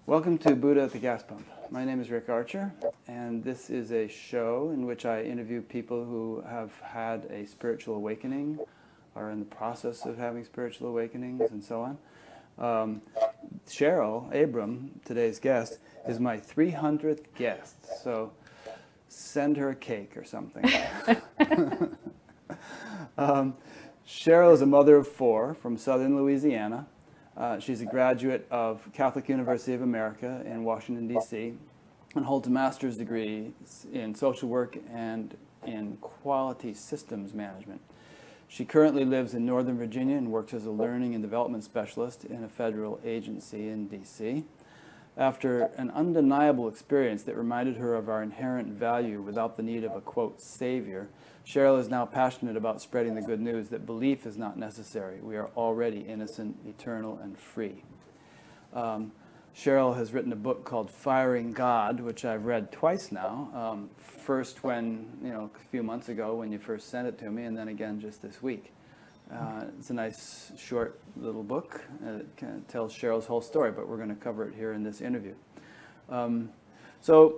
Welcome to Buddha at the Gas Pump. My name is Rick Archer, and this is a show in which I interview people who have had a spiritual awakening, are in the process of having spiritual awakenings, and so on. Cheryl Abram, today's guest, is my 300th guest, so send her a cake or something. Cheryl is a mother of four from southern Louisiana. She's a graduate of Catholic University of America in Washington, D.C., and holds a master's degree in social work and in quality systems management. She currently lives in Northern Virginia and works as a learning and development specialist in a federal agency in D.C. After an undeniable experience that reminded her of our inherent value without the need of a, quote, savior, Cheryl is now passionate about spreading the good news that belief is not necessary. We are already innocent, eternal, and free. Cheryl has written a book called Firing God, which I've read twice now. First when, a few months ago when you first sent it to me, and then again just this week. It's a nice, short little book. It kind of tells Cheryl's whole story, but we're going to cover it here in this interview. So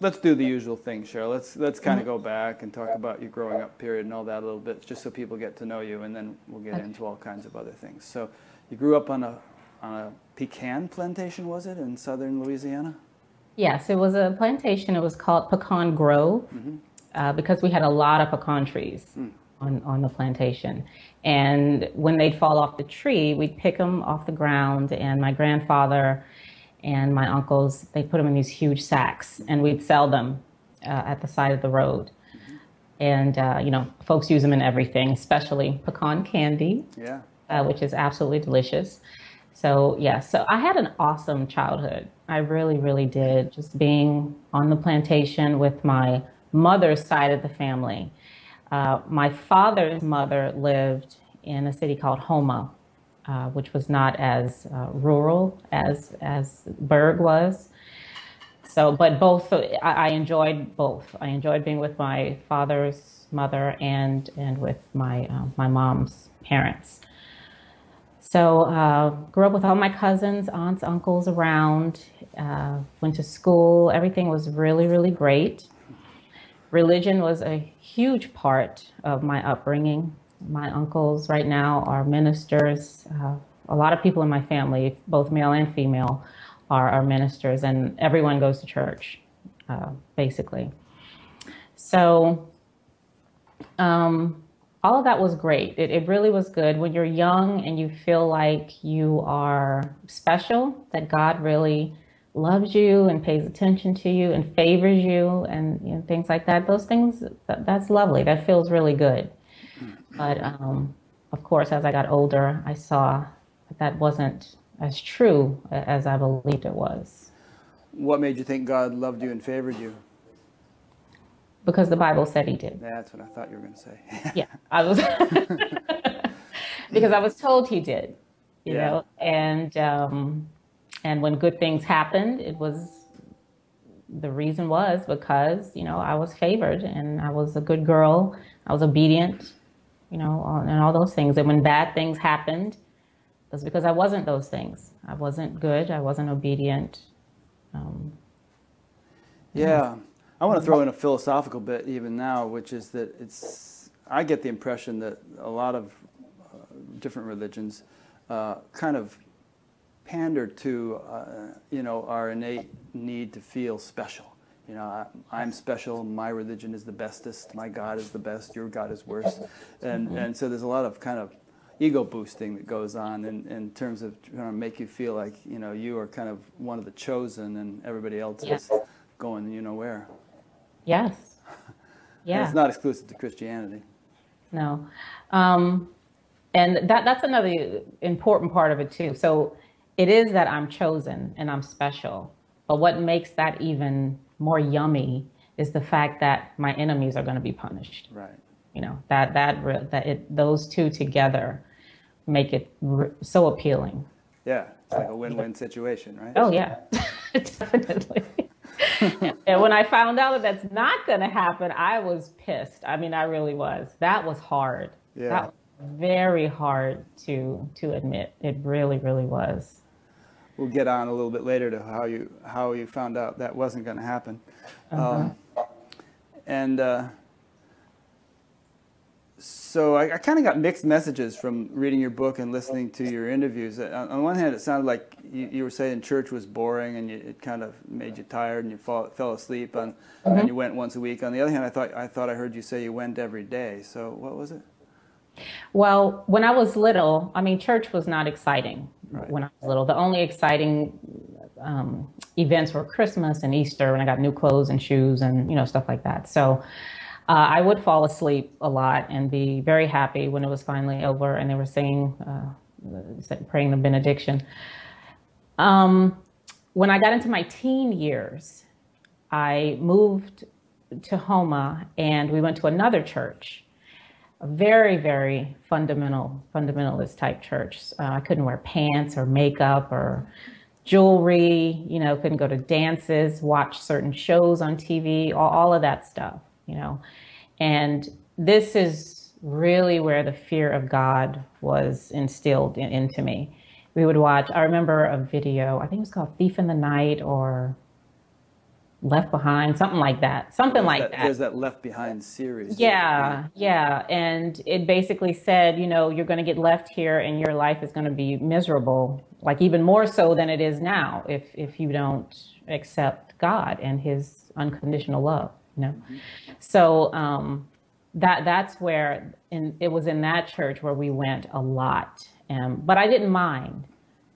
let's do the usual thing, Cheryl. Let's kind of go back and talk about your growing up period and all that a little bit, just so people get to know you, and then we'll get into all kinds of other things. So you grew up on a pecan plantation, was it, in southern Louisiana? Yes, it was a plantation. It was called Pecan Grove, because we had a lot of pecan trees on the plantation. And when they'd fall off the tree, we'd pick them off the ground, and my grandfather and my uncles, they put them in these huge sacks, and we'd sell them at the side of the road. And, folks use them in everything, especially pecan candy, which is absolutely delicious. So, so I had an awesome childhood. I really, really did. Just being on the plantation with my mother's side of the family. My father's mother lived in a city called Houma, which was not as rural as Berg was. So, but both, I enjoyed both. I enjoyed being with my father's mother and with my mom's parents. So, grew up with all my cousins, aunts, uncles around, went to school. Everything was really, really great. Religion was a huge part of my upbringing. My uncles right now are ministers. A lot of people in my family, both male and female, are ministers, and everyone goes to church, basically. So all of that was great. It really was good. When you're young and you feel like you are special, that God really loves you and pays attention to you and favors you and things like that, those things, that's lovely. That feels really good. But of course, as I got older, I saw that wasn't as true as I believed it was. What made you think God loved you and favored you? Because the Bible said he did. That's what I thought you were going to say. Yeah, I was because I was told he did, you know, and when good things happened, the reason was because, I was favored and I was a good girl. I was obedient, and all those things. And when bad things happened, it was because I wasn't those things. I wasn't good. I wasn't obedient. I want to throw in a philosophical bit even now, which is that I get the impression that a lot of different religions kind of pander to, our innate need to feel special. I'm special, my religion is the bestest, my God is the best, your God is worse. And so there's a lot of kind of ego boosting that goes on in terms of trying to make you feel like, you are kind of one of the chosen and everybody else is going where. Yes. Yeah. And it's not exclusive to Christianity. No. And that's another important part of it too. So it is that I'm chosen and I'm special. But what makes that even more yummy is the fact that my enemies are going to be punished. Right. Those two together make it so appealing. Yeah, it's like a win-win situation, right? Oh yeah, definitely. And when I found out that that's not going to happen, I was pissed. I mean, I really was. That was hard. Yeah. That was very hard to admit. It really, really was. we'll get on a little bit later to how you found out that wasn't going to happen. And so I kind of got mixed messages from reading your book and listening to your interviews. On one hand, it sounded like you were saying church was boring and it kind of made you tired and you fell asleep and you went once a week. On the other hand, I thought I heard you say you went every day. So what was it? Well, when I was little, I mean, church was not exciting when I was little. The only exciting events were Christmas and Easter when I got new clothes and shoes and, stuff like that. So I would fall asleep a lot and be very happy when it was finally over and they were saying, praying the benediction. When I got into my teen years, I moved to Homa and we went to another church. A very, very fundamentalist type church. I couldn't wear pants or makeup or jewelry, couldn't go to dances, watch certain shows on TV, all of that stuff, And this is really where the fear of God was instilled into me. We would watch, I remember a video, I think it was called Thief in the Night or Left Behind, something like that. There's that Left Behind series. Yeah. And it basically said, you're going to get left here and your life is going to be miserable, like even more so than it is now if you don't accept God and his unconditional love, So that's where, it was in that church where we went a lot. But I didn't mind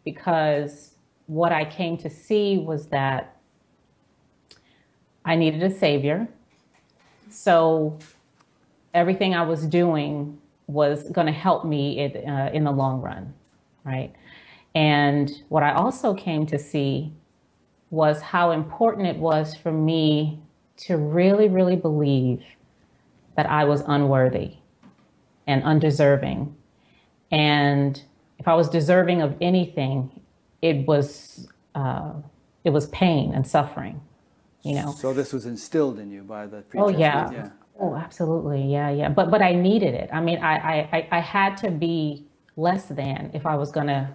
because what I came to see was that I needed a savior. So everything I was doing was going to help me in the long run, right? And what I also came to see was how important it was for me to really, really believe that I was unworthy and undeserving. And if I was deserving of anything, it was pain and suffering. So this was instilled in you by the preacher. Oh yeah. Oh, absolutely. Yeah. But I needed it. I mean, I had to be less than if I was going to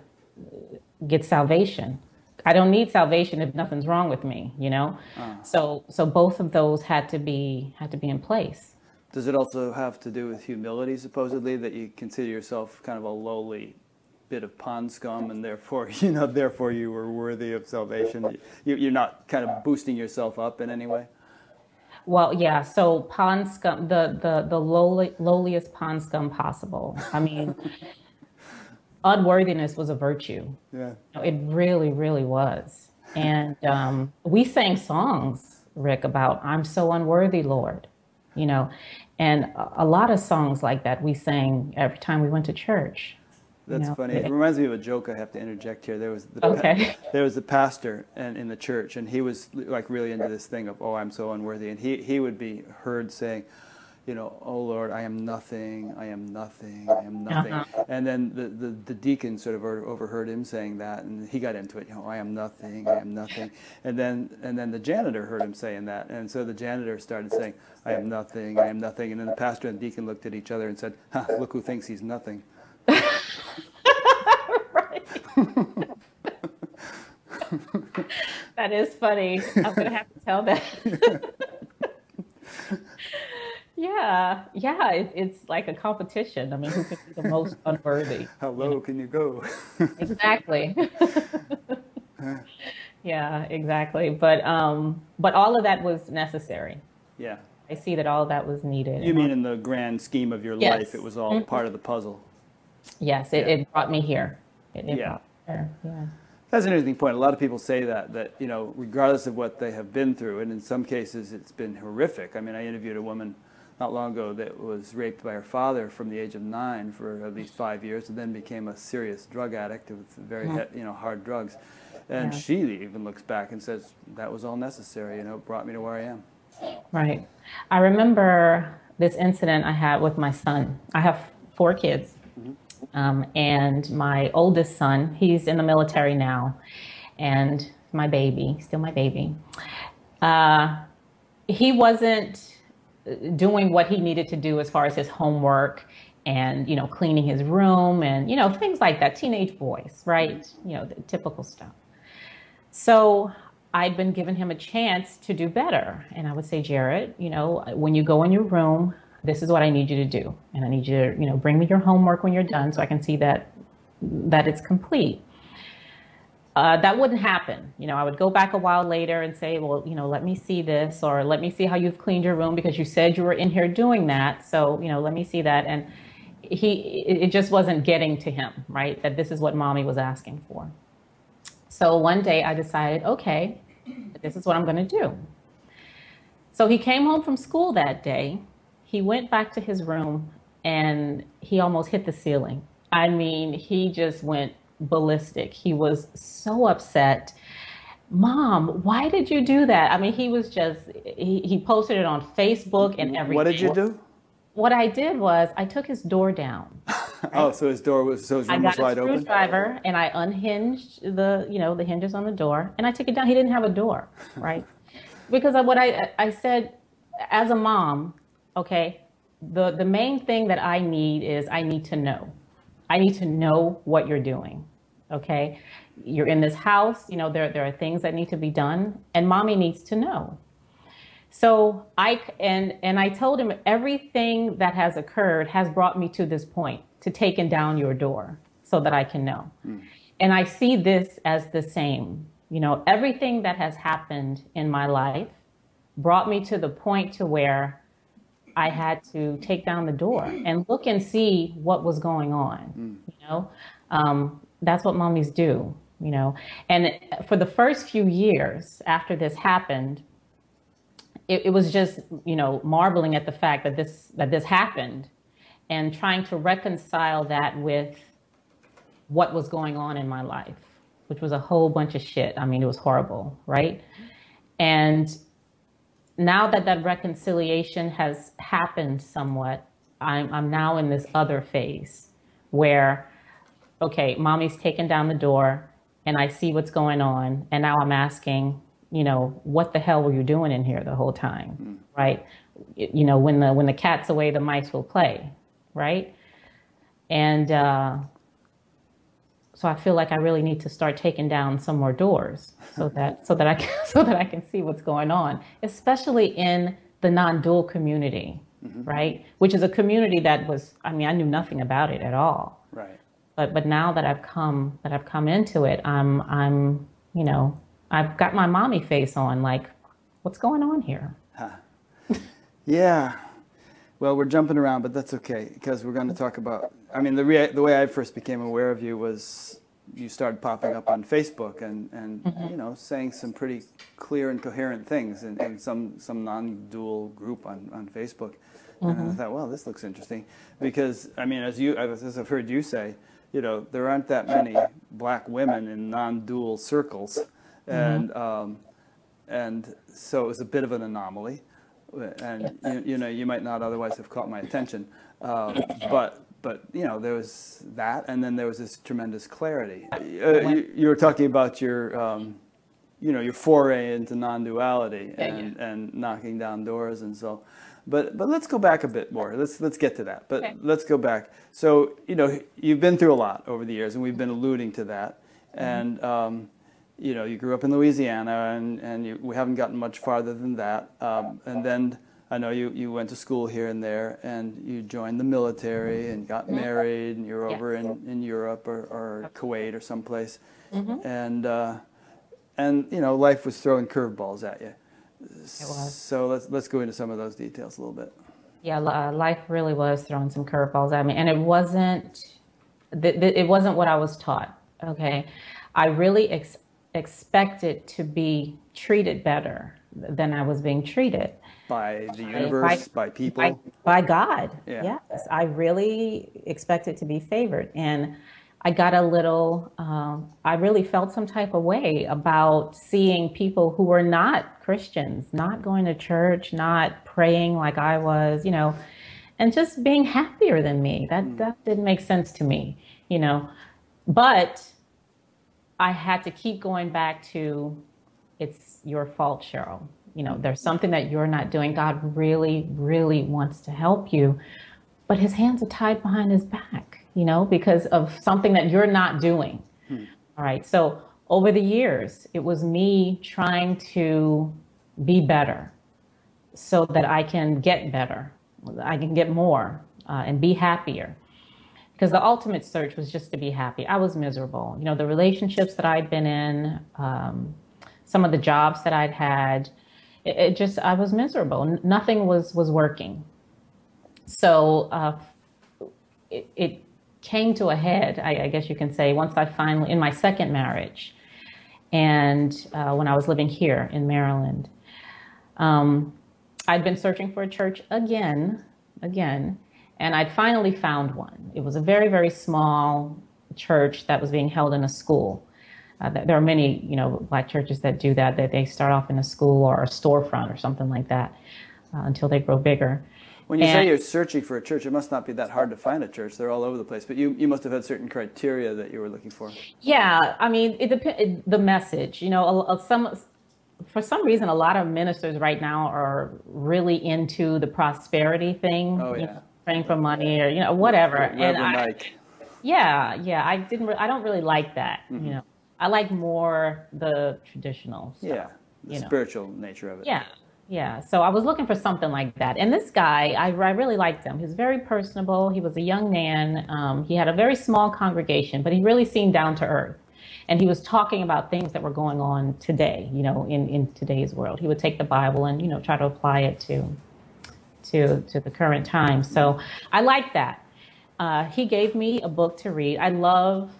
get salvation. I don't need salvation if nothing's wrong with me, So both of those had to be in place. Does it also have to do with humility, supposedly, that you consider yourself kind of a lowly bit of pond scum, and therefore you were worthy of salvation? You're not kind of boosting yourself up in any way? Well, yeah. So pond scum, the lowliest pond scum possible. I mean, unworthiness was a virtue. Yeah. It really, really was. And we sang songs, Rick, about "I'm so unworthy, Lord," and a lot of songs like that we sang every time we went to church. That's funny. It reminds me of a joke I have to interject here. There was a pastor in the church, and he was like really into this thing of, I'm so unworthy. And he would be heard saying, "Oh Lord, I am nothing, I am nothing, I am nothing." And then the deacon sort of overheard him saying that, and he got into it. "I am nothing, I am nothing." And then the janitor heard him saying that, and so the janitor started saying, "I am nothing, I am nothing." And then the pastor and the deacon looked at each other and said, "Look who thinks he's nothing." Right. That is funny. I'm going to have to tell that. Yeah. It's like a competition. I mean, who can be the most unworthy? How low can you go? Exactly. Yeah, exactly. But all of that was necessary. Yeah. I see that all of that was needed. You mean in the grand scheme of your life, it was all part of the puzzle? Yes, it brought me here. It brought me here. Yeah. That's an interesting point. A lot of people say that regardless of what they have been through, and in some cases it's been horrific. I mean, I interviewed a woman not long ago that was raped by her father from the age of 9 for at least 5 years, and then became a serious drug addict with very hard drugs. And she even looks back and says, that was all necessary. It brought me to where I am. Right. I remember this incident I had with my son. I have 4 kids. And my oldest son, he's in the military now, and my baby, still my baby, he wasn't doing what he needed to do as far as his homework and, cleaning his room and, things like that. Teenage boys, right? The typical stuff. So I'd been giving him a chance to do better. And I would say, Jared, when you go in your room, this is what I need you to do. And I need you to, bring me your homework when you're done so I can see that it's complete. That wouldn't happen. I would go back a while later and say, well, let me see this, or let me see how you've cleaned your room because you said you were in here doing that. So, let me see that. And it just wasn't getting to him, right? That this is what mommy was asking for. So one day I decided, okay, this is what I'm going to do. So he came home from school that day. He went back to his room and he almost hit the ceiling. I mean, he just went ballistic. He was so upset. Mom, why did you do that? I mean, he was just, he posted it on Facebook and everything. What did you do? What I did was I took his door down. Right? Oh, so his room was wide open? I got a screwdriver and I unhinged the hinges on the door and I took it down. He didn't have a door, right? Because I said, as a mom, okay, the main thing that I need is I need to know. I need to know what you're doing, okay? You're in this house, there are things that need to be done, and mommy needs to know. So I told him everything that has occurred has brought me to this point, to taking down your door so that I can know. And I see this as the same. Everything that has happened in my life brought me to the point to where I had to take down the door and look and see what was going on. That's what mommies do, And for the first few years after this happened, it was just, marveling at the fact that this happened and trying to reconcile that with what was going on in my life, which was a whole bunch of shit. I mean, it was horrible, right? And now that reconciliation has happened somewhat, I'm now in this other phase where, okay, mommy's taken down the door and I see what's going on. And now I'm asking, what the hell were you doing in here the whole time, right? When the cat's away, the mice will play, right? And so I feel like I really need to start taking down some more doors so that I can see what's going on, especially in the non-dual community, right? Which is a community that I knew nothing about it at all. Right. But now that I've come into it, I've got my mommy face on, like, what's going on here? Huh. Yeah. Well, we're jumping around, but that's okay, because we're going to talk about, the way I first became aware of you was you started popping up on Facebook and saying some pretty clear and coherent things in some non-dual group on Facebook. And I thought, well, this looks interesting, because, as I've heard you say, there aren't that many black women in non-dual circles. And so it was a bit of an anomaly. And you might not otherwise have caught my attention, but there was that, and then there was this tremendous clarity. You were talking about your your foray into non-duality and knocking down doors, and so. But let's go back a bit more. Let's get to that. But let's go back. So you've been through a lot over the years, and we've been alluding to that, and. You grew up in Louisiana, and we haven't gotten much farther than that. And then I know you went to school here and there, and you joined the military and got married, and you're over in Europe or Kuwait or someplace. And life was throwing curveballs at you. It was. So let's go into some of those details a little bit. Yeah, life really was throwing some curveballs at me, and it wasn't what I was taught. Okay, I really expected to be treated better than I was being treated. By the universe, by people? By God, yes. I really expected to be favored. And I got I really felt some type of way about seeing people who were not Christians, not going to church, not praying like I was, and just being happier than me. That didn't make sense to me, But I had to keep going back to, it's your fault, Cheryl. There's something that you're not doing. God really, really wants to help you, but his hands are tied behind his back, because of something that you're not doing. All right. So over the years, it was me trying to be better so that I can get better, I can get more, and be happier. Because the ultimate search was just to be happy. I was miserable. You know, the relationships that I'd been in, some of the jobs that I'd had, I was miserable. Nothing was working. So it came to a head, I guess you can say, once I finally, in my second marriage, and when I was living here in Maryland, I'd been searching for a church again, and I'd finally found one. It was a very, very small church that was being held in a school. There are many, you know, Black churches that do that they start off in a school or a storefront or something like that until they grow bigger. When you say you're searching for a church, it must not be that hard to find a church. They're all over the place. But you must have had certain criteria that you were looking for. Yeah, I mean, the message, you know, for some reason, a lot of ministers right now are really into the prosperity thing. Oh, yeah. You know, praying for money or, you know, whatever. And I don't really like that. Mm-hmm. You know, I like more the traditional stuff. Yeah, the spiritual nature of it. Yeah. So I was looking for something like that. And this guy, I really liked him. He was very personable. He was a young man. He had a very small congregation, but he really seemed down to earth. And he was talking about things that were going on today, you know, in today's world. He would take the Bible and, you know, try to apply it to the current time. So I like that. He gave me a book to read. I love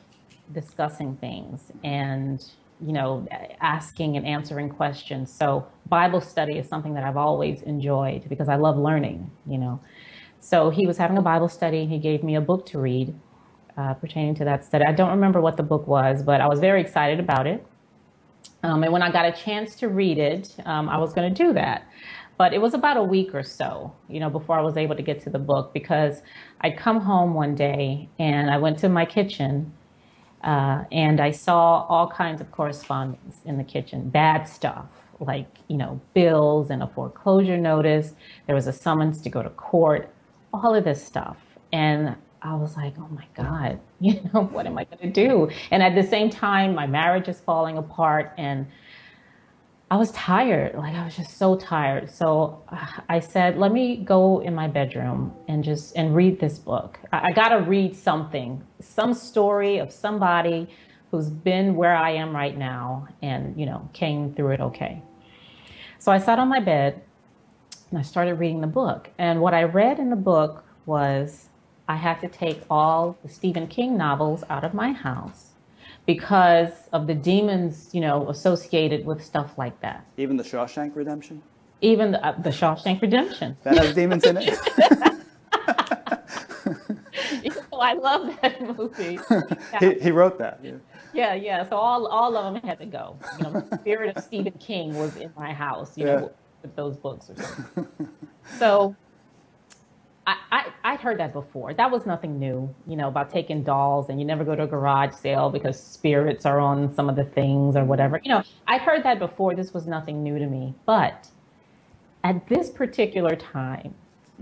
discussing things and, you know, asking and answering questions. So Bible study is something that I've always enjoyed because I love learning, you know. So he was having a Bible study. He gave me a book to read pertaining to that study. I don't remember what the book was, but I was very excited about it. And when I got a chance to read it, I was going to do that. But it was about a week or so, you know, before I was able to get to the book, because I'd come home one day and I went to my kitchen and I saw all kinds of correspondence in the kitchen, bad stuff, like, you know, bills and a foreclosure notice. There was a summons to go to court, all of this stuff. And I was like, oh my God, you know, what am I going to do? And at the same time, my marriage is falling apart and I was tired. Like, I was just so tired. So I said, let me go in my bedroom and read this book. I got to read something, some story of somebody who's been where I am right now and, you know, came through it okay. So I sat on my bed and I started reading the book. And what I read in the book was I had to take all the Stephen King novels out of my house because of the demons, you know, associated with stuff like that. Even the Shawshank Redemption? Even the Shawshank Redemption. That has demons in it? Oh, I love that movie. He wrote that. Yeah. So all of them had to go. You know, the spirit of Stephen King was in my house, you know, with those books or something. So I'd heard that before. That was nothing new, you know, about taking dolls and you never go to a garage sale because spirits are on some of the things or whatever. You know, I'd heard that before. This was nothing new to me. But at this particular time,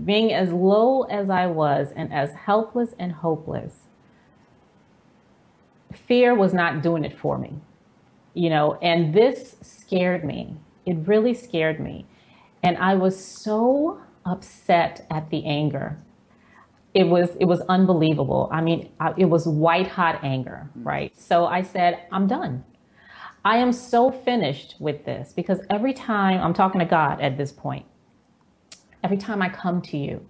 being as low as I was and as helpless and hopeless, fear was not doing it for me, you know, and this scared me. It really scared me. And I was so upset at the anger. It was unbelievable. I mean, it was white hot anger, right? So I said, I'm done. I am so finished with this because every time I'm talking to God at this point, every time I come to you,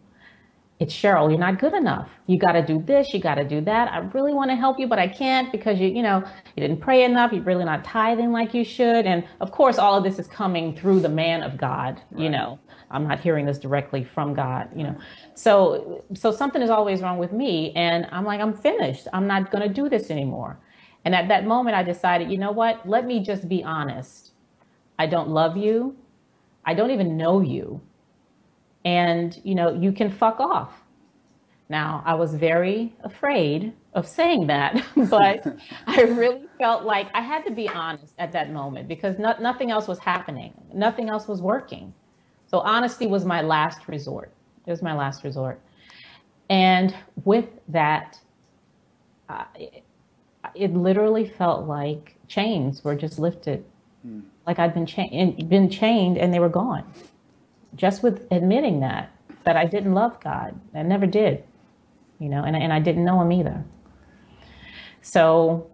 it's Cheryl, you're not good enough. You got to do this. You got to do that. I really want to help you, but I can't because you didn't pray enough. You're really not tithing like you should. And of course, all of this is coming through the man of God. Right. You know, I'm not hearing this directly from God, you know. So something is always wrong with me. And I'm like, I'm finished. I'm not going to do this anymore. And at that moment, I decided, you know what? Let me just be honest. I don't love you. I don't even know you. And, you know, you can fuck off. Now, I was very afraid of saying that, but I really felt like I had to be honest at that moment because nothing else was happening. Nothing else was working. So honesty was my last resort. It was my last resort. And with that, it literally felt like chains were just lifted. Like I'd been chained and they were gone. Just with admitting that I didn't love God. I never did, you know, and I didn't know him either. So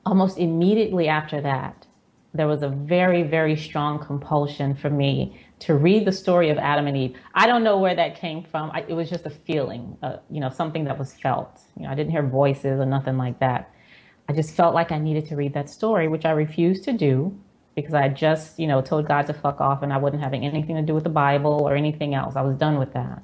almost immediately after that, there was a very, very strong compulsion for me to read the story of Adam and Eve. I don't know where that came from. It was just a feeling, you know, something that was felt. You know, I didn't hear voices or nothing like that. I just felt like I needed to read that story, which I refused to do because I just, you know, told God to fuck off and I wasn't having anything to do with the Bible or anything else. I was done with that.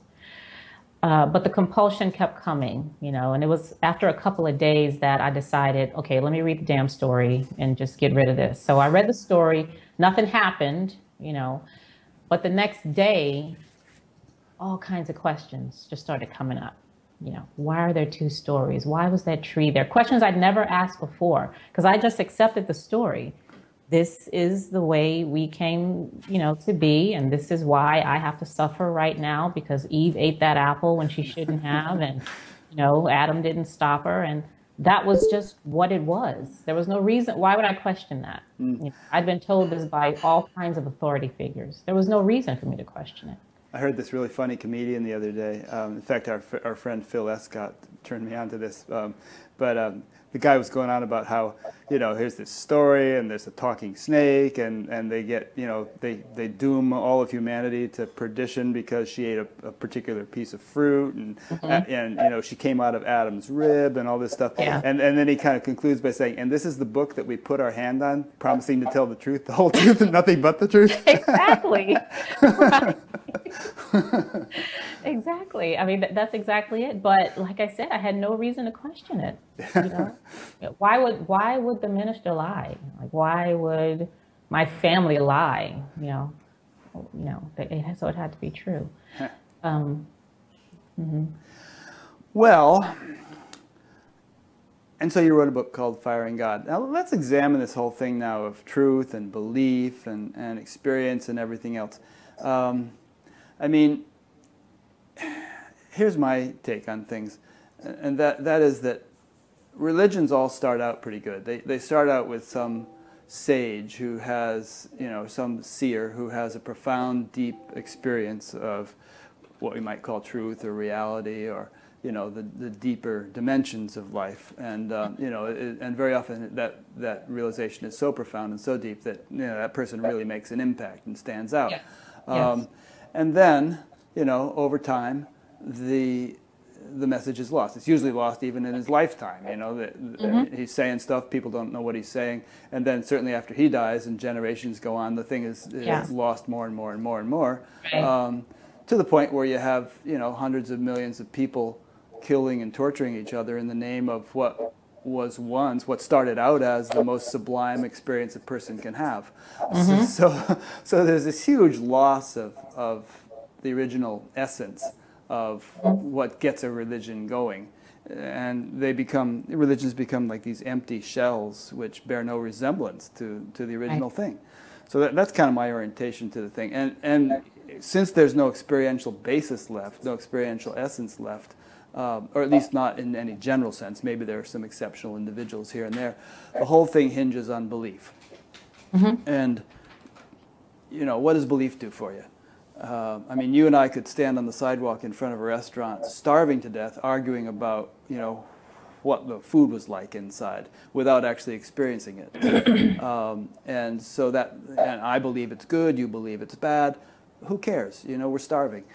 But the compulsion kept coming, you know, and it was after a couple of days that I decided, okay, let me read the damn story and just get rid of this. So I read the story, nothing happened, you know, but the next day, all kinds of questions just started coming up. You know, why are there two stories? Why was that tree there? Questions I'd never asked before because I just accepted the story. This is the way we came, you know, to be, and this is why I have to suffer right now because Eve ate that apple when she shouldn't have, and, you know, Adam didn't stop her, and that was just what it was. There was no reason. Why would I question that? You know, I'd been told this by all kinds of authority figures. There was no reason for me to question it. I heard this really funny comedian the other day. In fact, our friend Phil Escott turned me on to this. But the guy was going on about how, you know, here's this story and there's a talking snake and they get, you know, they doom all of humanity to perdition because she ate a particular piece of fruit and you know, she came out of Adam's rib and all this stuff. Yeah. And then he kind of concludes by saying, and this is the book that we put our hand on, promising to tell the truth, the whole truth and nothing but the truth. Exactly. Right. Exactly. I mean, that's exactly it. But like I said, I had no reason to question it. You know, why would the minister lie? Like, why would my family lie? You know, so it had to be true. Well, and so you wrote a book called Firing God. Now let's examine this whole thing now of truth and belief and experience and everything else. I mean, here's my take on things, and that is that religions all start out pretty good. They start out with some sage who has, you know, some seer who has a profound, deep experience of what we might call truth or reality, or, you know, the deeper dimensions of life. And you know, and very often that realization is so profound and so deep that, you know, that person really makes an impact and stands out. Yeah. Yes. And then, you know, over time, the message is lost. It's usually lost even in his lifetime. You know, that he's saying stuff, people don't know what he's saying, and then certainly after he dies and generations go on, the thing is lost more and more and more and more, Right. To the point where you have, you know, hundreds of millions of people killing and torturing each other in the name of what was once, what started out as the most sublime experience a person can have. So there's this huge loss of the original essence of what gets a religion going. And religions become like these empty shells which bear no resemblance to the original thing. So that's kind of my orientation to the thing. And since there's no experiential basis left, no experiential essence left, or at least not in any general sense, maybe there are some exceptional individuals here and there, the whole thing hinges on belief. And, you know, what does belief do for you? I mean, you and I could stand on the sidewalk in front of a restaurant, starving to death, arguing about, you know, what the food was like inside without actually experiencing it. And so and I believe it's good, you believe it's bad. Who cares? You know, we're starving.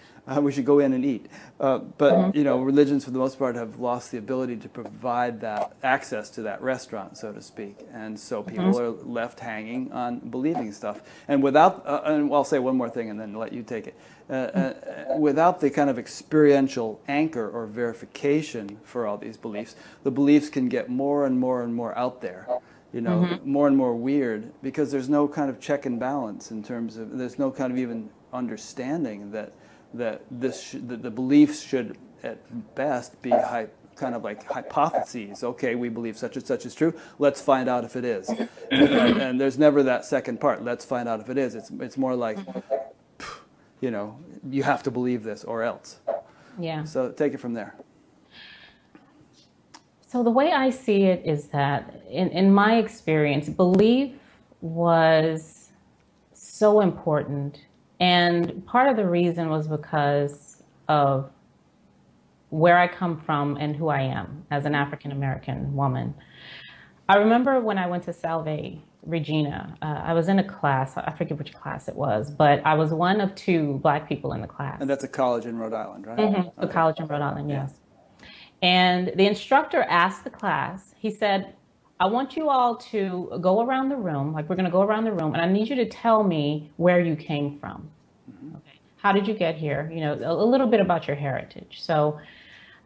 We should go in and eat. But, you know, religions for the most part have lost the ability to provide that access to that restaurant, so to speak. And so people are left hanging on believing stuff. And without, and I'll say one more thing and then let you take it. Without the kind of experiential anchor or verification for all these beliefs, the beliefs can get more and more and more out there. You know, more and more weird, because there's no kind of check and balance in terms of, there's no kind of even understanding that the beliefs should at best be kind of like hypotheses. Okay, we believe such and such is true. Let's find out if it is. And there's never that second part. Let's find out if it is. It's more like, you know, you have to believe this or else. Yeah. So take it from there. So the way I see it is that in my experience, belief was so important. And part of the reason was because of where I come from and who I am as an African American woman. I remember when I went to Salve, Regina, I was in a class, I forget which class it was, but I was one of two Black people in the class. And that's a college in Rhode Island, right? A college in Rhode Island, yes. And the instructor asked the class, he said, I want you all to go around the room, like we're going to go around the room, and I need you to tell me where you came from. Okay. How did you get here? You know, a little bit about your heritage. So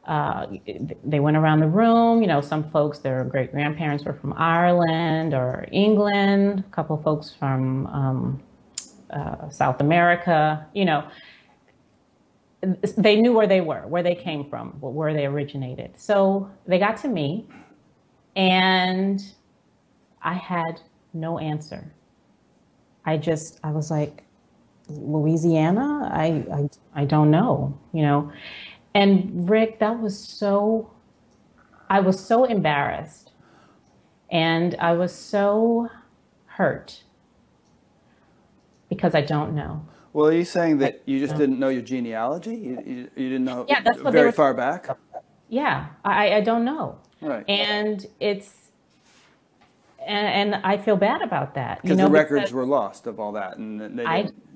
they went around the room. You know, some folks, their great grandparents were from Ireland or England, a couple of folks from South America. You know, they knew where they were, where they came from, where they originated. So they got to me, and I had no answer. I was like, Louisiana? I don't know, you know. And Rick, I was so embarrassed, and I was so hurt because I don't know. Well, are you saying that you just didn't know your genealogy? You didn't know that's what very far back? Yeah, I don't know. Right. And and I feel bad about that. Because the records were lost of all that, and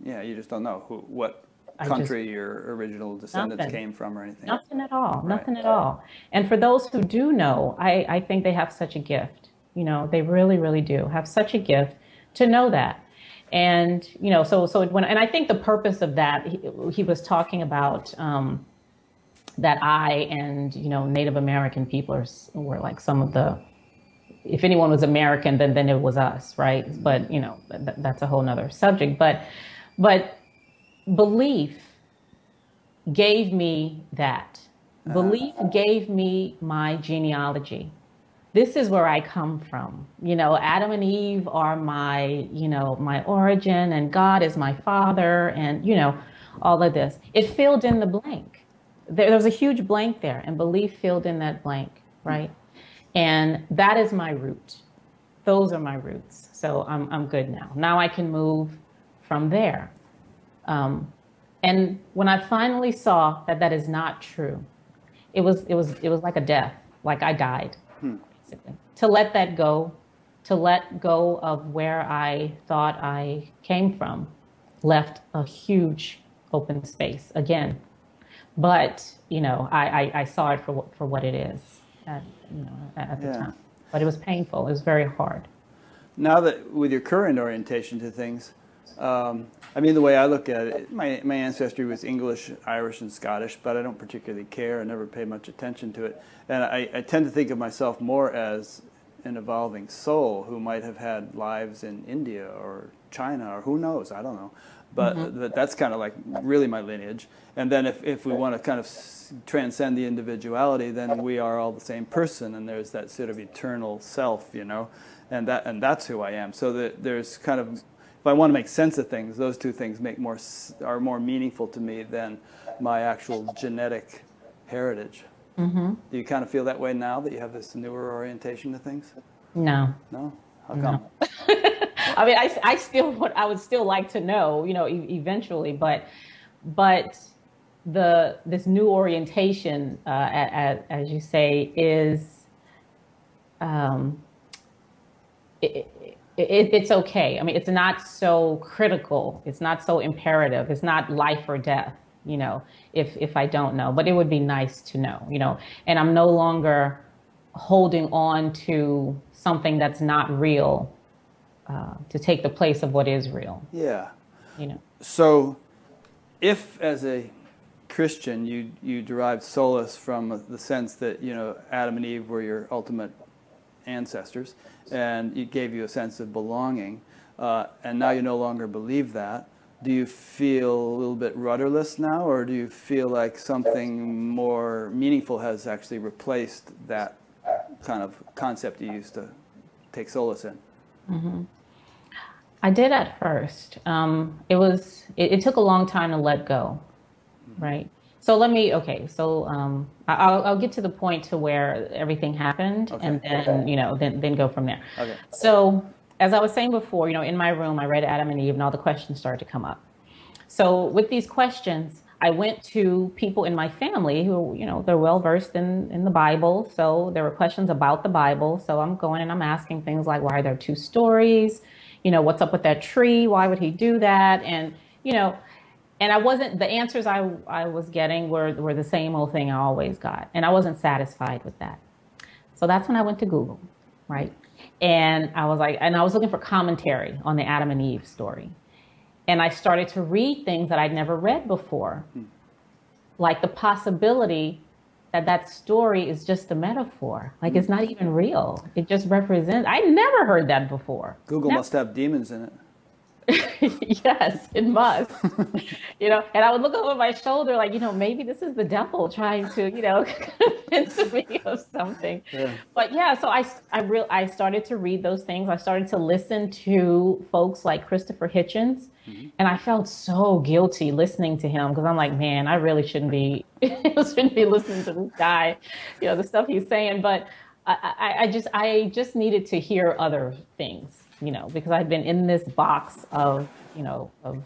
you just don't know what country your original descendants came from or anything. Nothing at all. Right. Nothing at all. And for those who do know, I think they have such a gift. You know, they really, really do have such a gift to know that. And, you know, so and I think the purpose of that, he was talking about that I and, you know, Native American people were like some of the, if anyone was American, then it was us, right? But, you know, that's a whole nother subject. But belief gave me that. Belief gave me my genealogy. This is where I come from. You know, Adam and Eve are my origin, and God is my father, and, you know, all of this. It filled in the blank. There was a huge blank there, and belief filled in that blank, right? And that is my root. Those are my roots. So I'm good now. Now I can move from there. And when I finally saw that is not true, it was like a death, like I died. Basically. To let that go, to let go of where I thought I came from, left a huge open space again. But, you know, I saw it for what it is at the time. But it was painful. It was very hard. Now that with your current orientation to things, I mean, the way I look at it, my ancestry was English, Irish, and Scottish, but I don't particularly care. I never paid much attention to it. And I tend to think of myself more as an evolving soul who might have had lives in India or China or who knows, I don't know. But that's kind of like really my lineage. And then if we want to kind of transcend the individuality, then we are all the same person, and there's that sort of eternal self, you know, and that's who I am. So there's kind of, if I want to make sense of things, those two things are more meaningful to me than my actual genetic heritage. Do you kind of feel that way now that you have this newer orientation to things? No. No? How come? I mean, I would still like to know, you know, eventually, but this new orientation, as you say, is it's okay. I mean, it's not so critical. It's not so imperative. It's not life or death, you know, if I don't know. But it would be nice to know, you know. And I'm no longer holding on to something that's not real to take the place of what is real. Yeah. You know. So if, as a Christian, you derived solace from the sense that, you know, Adam and Eve were your ultimate ancestors, and it gave you a sense of belonging, and now you no longer believe that, do you feel a little bit rudderless now, or do you feel like something more meaningful has actually replaced that kind of concept you used to take solace in? I did at first. It took a long time to let go, right? So I'll get to the point to where everything happened, Okay. and then, then go from there. Okay. So as I was saying before, in my room, I read Adam and Eve, and all the questions started to come up. So with these questions, I went to people in my family who, they're well versed in the Bible. So there were questions about the Bible. So I'm going and I'm asking things like, why are there two stories? What's up with that tree? Why would he do that? And, and the answers I was getting were the same old thing I always got. And I wasn't satisfied with that. So that's when I went to Google, right? And I was looking for commentary on the Adam and Eve story. And I started to read things that I'd never read before, like the possibility that story is just a metaphor. Like it's not even real. It just represents, I never heard that before. Google must have demons in it. Yes, it must. And I would look over my shoulder like, maybe this is the devil trying to, convince me of something. Yeah. But yeah, so I started to read those things. I started to listen to folks like Christopher Hitchens, and I felt so guilty listening to him because I'm like, man, I really shouldn't be listening to this guy, the stuff he's saying. But I just needed to hear other things. Because I've been in this box of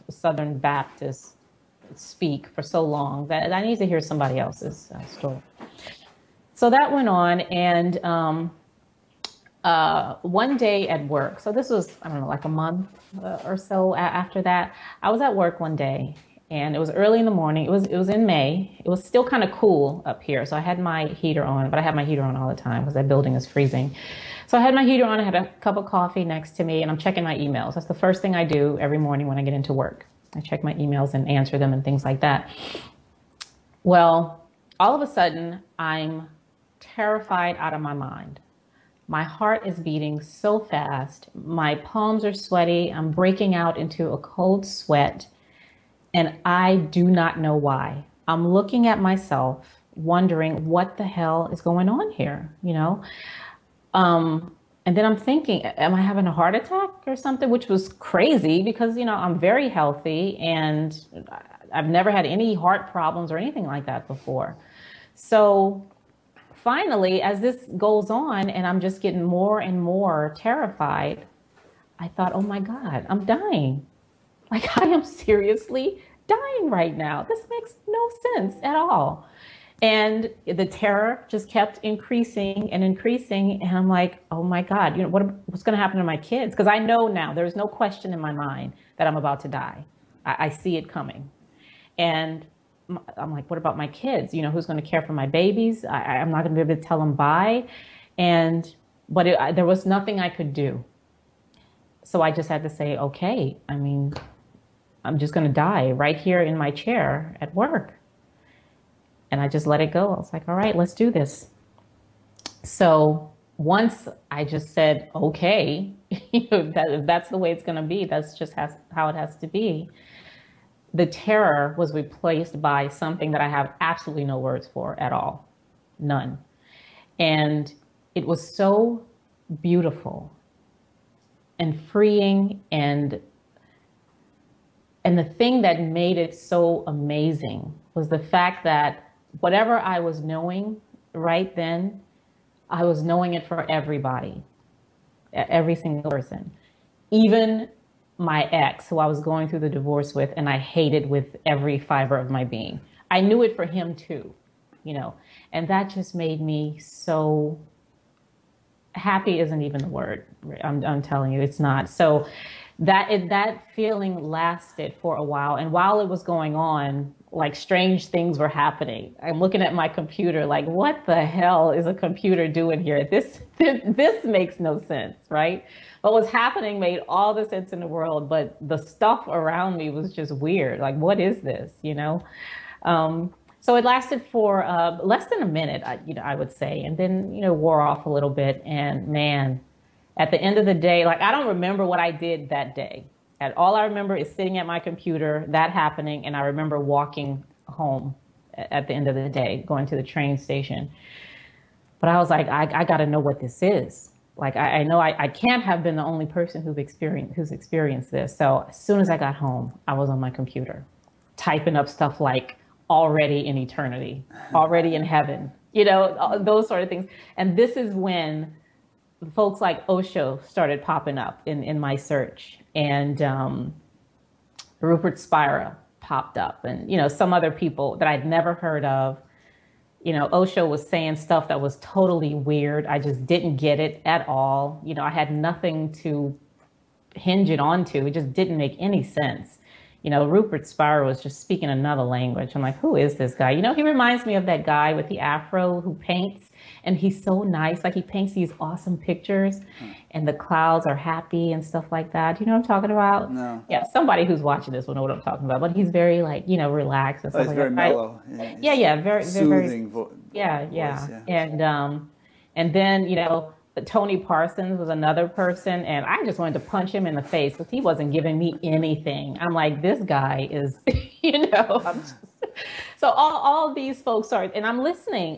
Southern Baptist speak for so long that I need to hear somebody else's story. So that went on, and one day at work, so this was, I don't know, like a month or so after that, I was at work one day, and it was early in the morning. It was in May. It was still kind of cool up here, so I had my heater on, but I have my heater on all the time because that building is freezing. So I had my heater on, I had a cup of coffee next to me, and I'm checking my emails. That's the first thing I do every morning when I get into work. I check my emails and answer them and things like that. Well, all of a sudden, I'm terrified out of my mind. My heart is beating so fast. My palms are sweaty. I'm breaking out into a cold sweat, and I do not know why. I'm looking at myself, wondering what the hell is going on here, And then I'm thinking, am I having a heart attack or something? Which was crazy because, I'm very healthy and I've never had any heart problems or anything like that before. So finally, as this goes on and I'm just getting more and more terrified, I thought, oh my God, I'm dying. Like I am seriously dying right now. This makes no sense at all. And the terror just kept increasing and increasing. And I'm like, oh my God, what's going to happen to my kids? Because I know now there's no question in my mind that I'm about to die. I see it coming. And I'm like, what about my kids? Who's going to care for my babies? I'm not going to be able to tell them bye. But there was nothing I could do. So I just had to say, okay, I'm just going to die right here in my chair at work. And I just let it go. I was like, all right, let's do this. So once I just said, okay, if that's the way it's going to be, that's just how it has to be. The terror was replaced by something that I have absolutely no words for at all. None. And it was so beautiful and freeing. And the thing that made it so amazing was the fact that whatever I was knowing right then, I was knowing it for everybody, every single person, even my ex, who I was going through the divorce with, and I hated with every fiber of my being. I knew it for him too, and that just made me so happy. Isn't even the word. I'm telling you, it's not. So that feeling lasted for a while, and while it was going on, like strange things were happening. I'm looking at my computer like, what the hell is a computer doing here? This makes no sense, right? What was happening made all the sense in the world, but the stuff around me was just weird. Like, what is this, So it lasted for less than a minute, I would say, and then, wore off a little bit. And man, at the end of the day, like, I don't remember what I did that day. All I remember is sitting at my computer, that happening, and I remember walking home at the end of the day, going to the train station. But I was like, I got to know what this is. Like, I know I can't have been the only person who's experienced this. So as soon as I got home, I was on my computer, typing up stuff like, already in eternity, already in heaven, you know, those sort of things. And this is when folks like Osho started popping up in my search, and Rupert Spira popped up, and, you know, some other people that I'd never heard of. You know, Osho was saying stuff that was totally weird. I just didn't get it at all. You know, I had nothing to hinge it onto. It just didn't make any sense. You know, Rupert Spira was just speaking another language. I'm like, who is this guy? You know, he reminds me of that guy with the afro who paints, and he's so nice. Like, he paints these awesome pictures and the clouds are happy and stuff like that. You know what I'm talking about? No. Yeah, somebody who's watching this will know what I'm talking about. But he's very, like, you know, relaxed and stuff like that. He's very mellow. Yeah, very soothing voice, yeah. And then, you know, Tony Parsons was another person, and I just wanted to punch him in the face because he wasn't giving me anything. I'm like, this guy is, you know. So all these folks are, and I'm listening,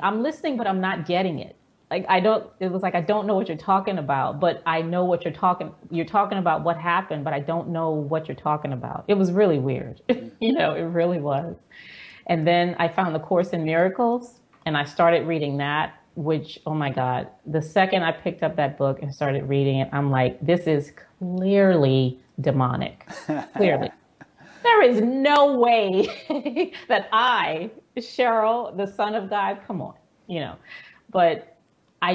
but I'm not getting it. Like, it was like, I don't know what you're talking about, but I know what you're talking about what happened, but I don't know what you're talking about. It was really weird. You know, it really was. And then I found the Course in Miracles, and I started reading that, which, oh my God, the second I picked up that book and started reading it, I'm like, this is clearly demonic. Clearly. There is no way that I, Cheryl, the son of God, come on, you know. But I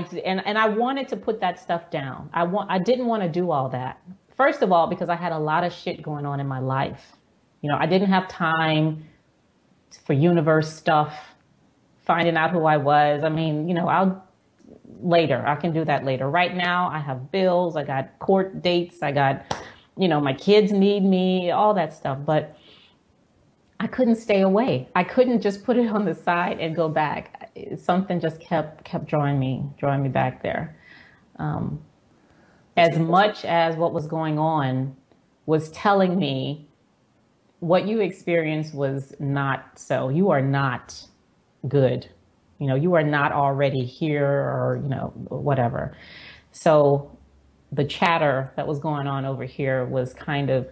wanted to put that stuff down. I didn't want to do all that. First of all, because I had a lot of shit going on in my life. You know, I didn't have time for universe stuff, finding out who I was. I mean, you know, I can do that later. Right now, I have bills, I got court dates, I got, you know, my kids need me, all that stuff. But I couldn't stay away. I couldn't just put it on the side and go back. Something just kept drawing me back there. As much as what was going on was telling me what you experienced was not so. You are not good. You know, you are not already here, or, you know, whatever. So the chatter that was going on over here was kind of,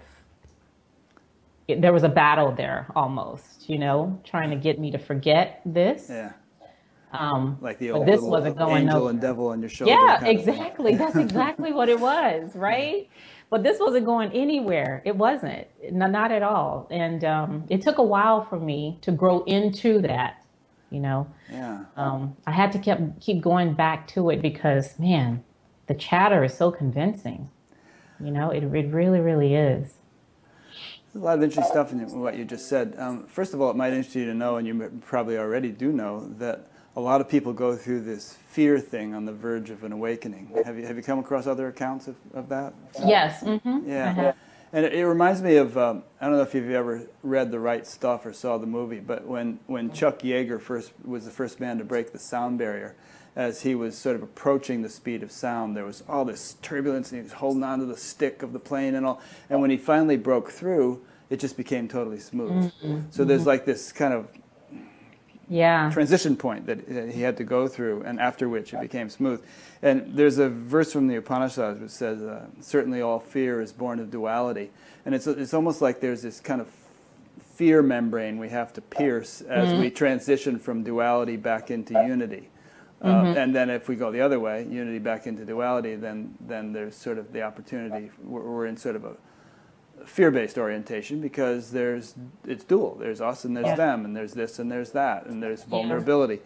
there was a battle there almost, you know, trying to get me to forget this. Yeah. Like the but old this wasn't going angel nowhere. and devil on your shoulder. Yeah, exactly. That's exactly what it was, right? But this wasn't going anywhere. It wasn't, not at all. And it took a while for me to grow into that, you know. Yeah. I had to keep going back to it because, man, the chatter is so convincing. You know, it really, really is. There's a lot of interesting stuff in what you just said. First of all, it might interest you to know, and you probably already do know, that a lot of people go through this fear thing on the verge of an awakening. Have you come across other accounts of that? Yes. Mm-hmm. Yeah. And it reminds me of, I don't know if you've ever read The Right Stuff or saw the movie, but when Chuck Yeager was the first man to break the sound barrier, as he was sort of approaching the speed of sound, there was all this turbulence, and he was holding on to the stick of the plane and all. And when he finally broke through, it just became totally smooth. Mm-hmm. So there's like this kind of transition point that he had to go through, and after which it became smooth. And there's a verse from the Upanishads which says, certainly all fear is born of duality. And it's almost like there's this kind of fear membrane we have to pierce as we transition from duality back into unity. And then if we go the other way, unity back into duality, then there's sort of the opportunity. We're in sort of a fear-based orientation because it's dual. There's us and there's them, and there's this and there's that, and there's vulnerability.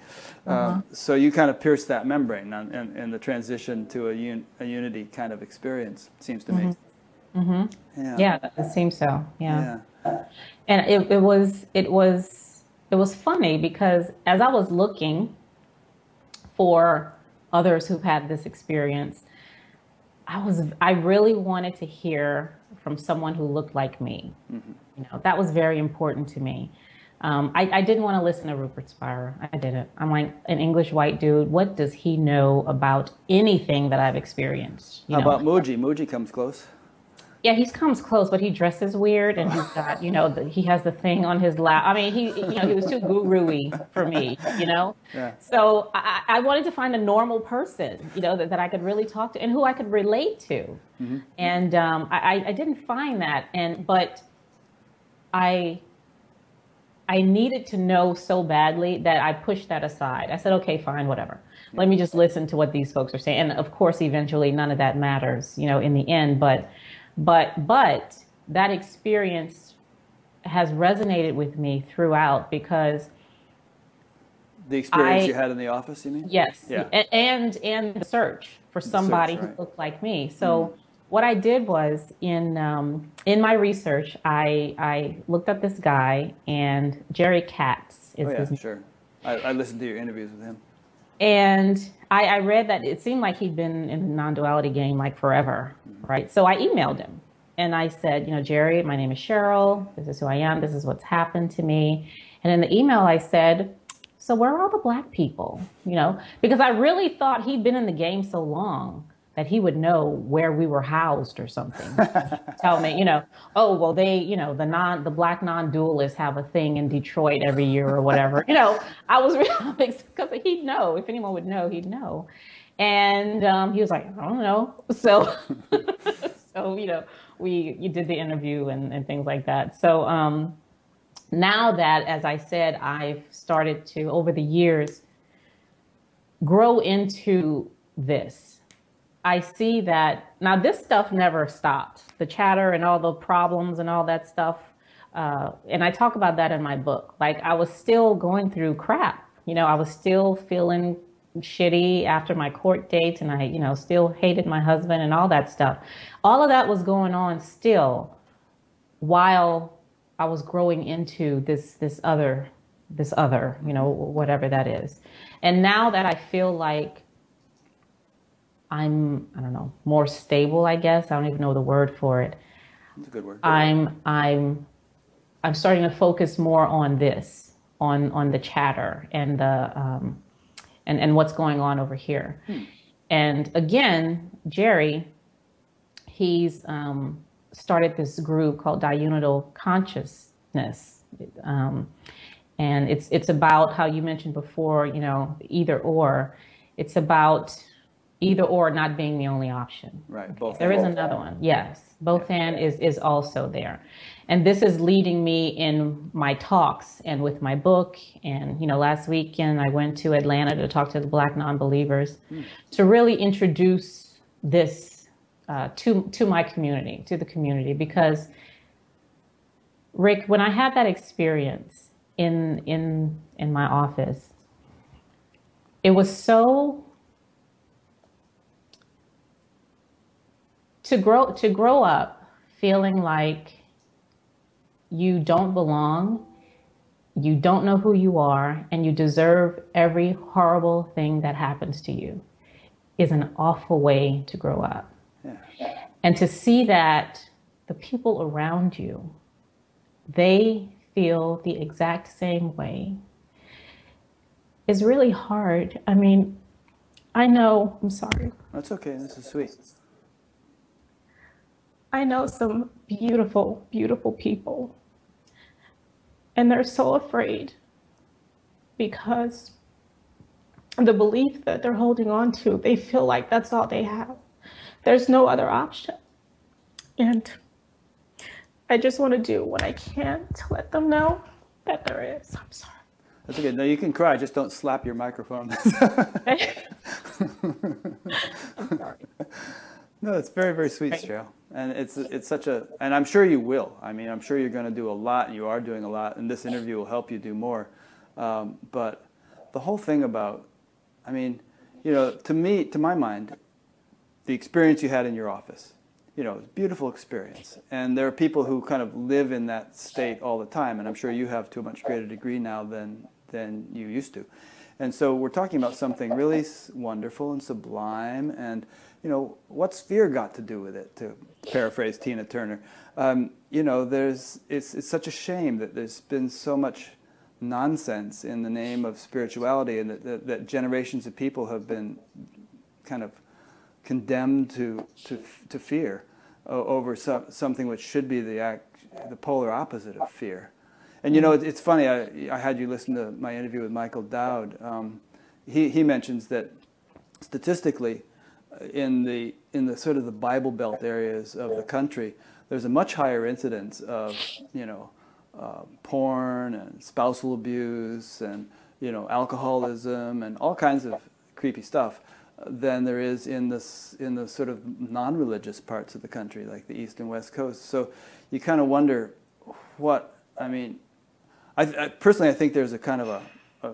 So you kind of pierce that membrane in the transition to a unity kind of experience, it seems to me. Yeah, it seems so. Yeah. And it was funny because as I was looking for others who've had this experience, I really wanted to hear from someone who looked like me. You know, that was very important to me. I didn't want to listen to Rupert Spira. I didn't. I'm like, an English white dude, what does he know about anything that I've experienced? How about Mooji? Mooji comes close. Yeah, he comes close, but he dresses weird, and he's got, you know, he has the thing on his lap. I mean, he was too guru-y for me, you know? Yeah. So I wanted to find a normal person, you know, that I could really talk to and who I could relate to. And I didn't find that, but I I needed to know so badly that I pushed that aside. I said, okay, fine, whatever. Let me just listen to what these folks are saying. And of course, eventually, none of that matters, in the end. But that experience has resonated with me throughout because The experience you had in the office, you mean? yes, Yeah. and the search for somebody who right. looked like me. So what I did was in my research, I looked up this guy, and Jerry Katz is Oh, his yeah, name. sure. I listened to your interviews with him. And I read that it seemed like he'd been in the non-duality game like forever, right? So I emailed him and I said, Jerry, my name is Cheryl. This is who I am. This is what's happened to me. And in the email, I said, so where are all the Black people? Because I really thought he'd been in the game so long that he would know where we were housed or something. Tell me, oh, well, they, the Black non-dualists have a thing in Detroit every year or whatever. I was really, because he'd know. If anyone would know, he'd know. And he was like, I don't know. So, so you did the interview and things like that. So now that, as I said, I've started to, over the years, grow into this. I see that now this stuff never stopped. The chatter and all the problems and all that stuff. And I talk about that in my book. Like I was still going through crap. I was still feeling shitty after my court dates, and I, still hated my husband and all that stuff. All of that was going on still while I was growing into this other, whatever that is. And now that I feel like I don't know, more stable, I guess. I don't even know the word for it. That's a good word. I'm starting to focus more on this, on the chatter and the and what's going on over here. And again, Jerry, he's started this group called Diunidal Consciousness. And it's about how you mentioned before, either or. It's about either or not being the only option. Right. Both. There is another one. Yes. Both and is also there. And this is leading me in my talks and with my book. And, last weekend I went to Atlanta to talk to the Black non-believers to really introduce this to my community, to the community. Because, Rick, when I had that experience in my office, it was so to grow up feeling like you don't belong, you don't know who you are, and you deserve every horrible thing that happens to you is an awful way to grow up. Yeah. And to see that the people around you, they feel the exact same way is really hard. I mean, I know, I'm sorry. That's okay, this is sweet. I know some beautiful, beautiful people, and they're so afraid because the belief that they're holding on to, they feel like that's all they have. There's no other option. And I just want to do what I can to let them know that there is. I'm sorry. That's okay. No, you can cry, just don't slap your microphone. I'm sorry. No, it's very, very sweet, Cheryl. And it's such a, and I'm sure you will. I mean, I'm sure you're going to do a lot, and you are doing a lot, and this interview will help you do more. But the whole thing about, I mean, to me, to my mind, the experience you had in your office, it's a beautiful experience. And there are people who kind of live in that state all the time, and I'm sure you have to a much greater degree now than you used to. And so we're talking about something really wonderful and sublime, and what's fear got to do with it, to paraphrase Tina Turner? It's such a shame that there's been so much nonsense in the name of spirituality, and that generations of people have been kind of condemned to fear over something which should be the polar opposite of fear. And it's funny, I had you listen to my interview with Michael Dowd. He mentions that statistically, in the sort of the Bible Belt areas of the country, there's a much higher incidence of porn and spousal abuse and, alcoholism and all kinds of creepy stuff than there is in the sort of non-religious parts of the country, like the East and West Coast. So you kind of wonder I personally, I think there's a kind of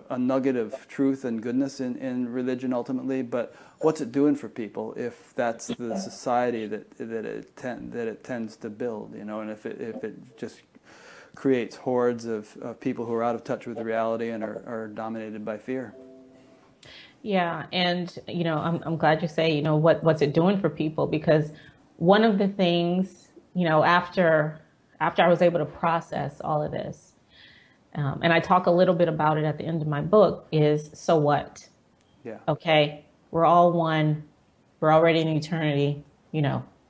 a nugget of truth and goodness in religion ultimately, but what's it doing for people if that's the society that it tends to build, and if it just creates hordes of people who are out of touch with reality and are dominated by fear. Yeah, and I'm glad you say, what's it doing for people, because one of the things, after I was able to process all of this, and I talk a little bit about it at the end of my book, is so what? Yeah. Okay, we're all one. We're already in eternity.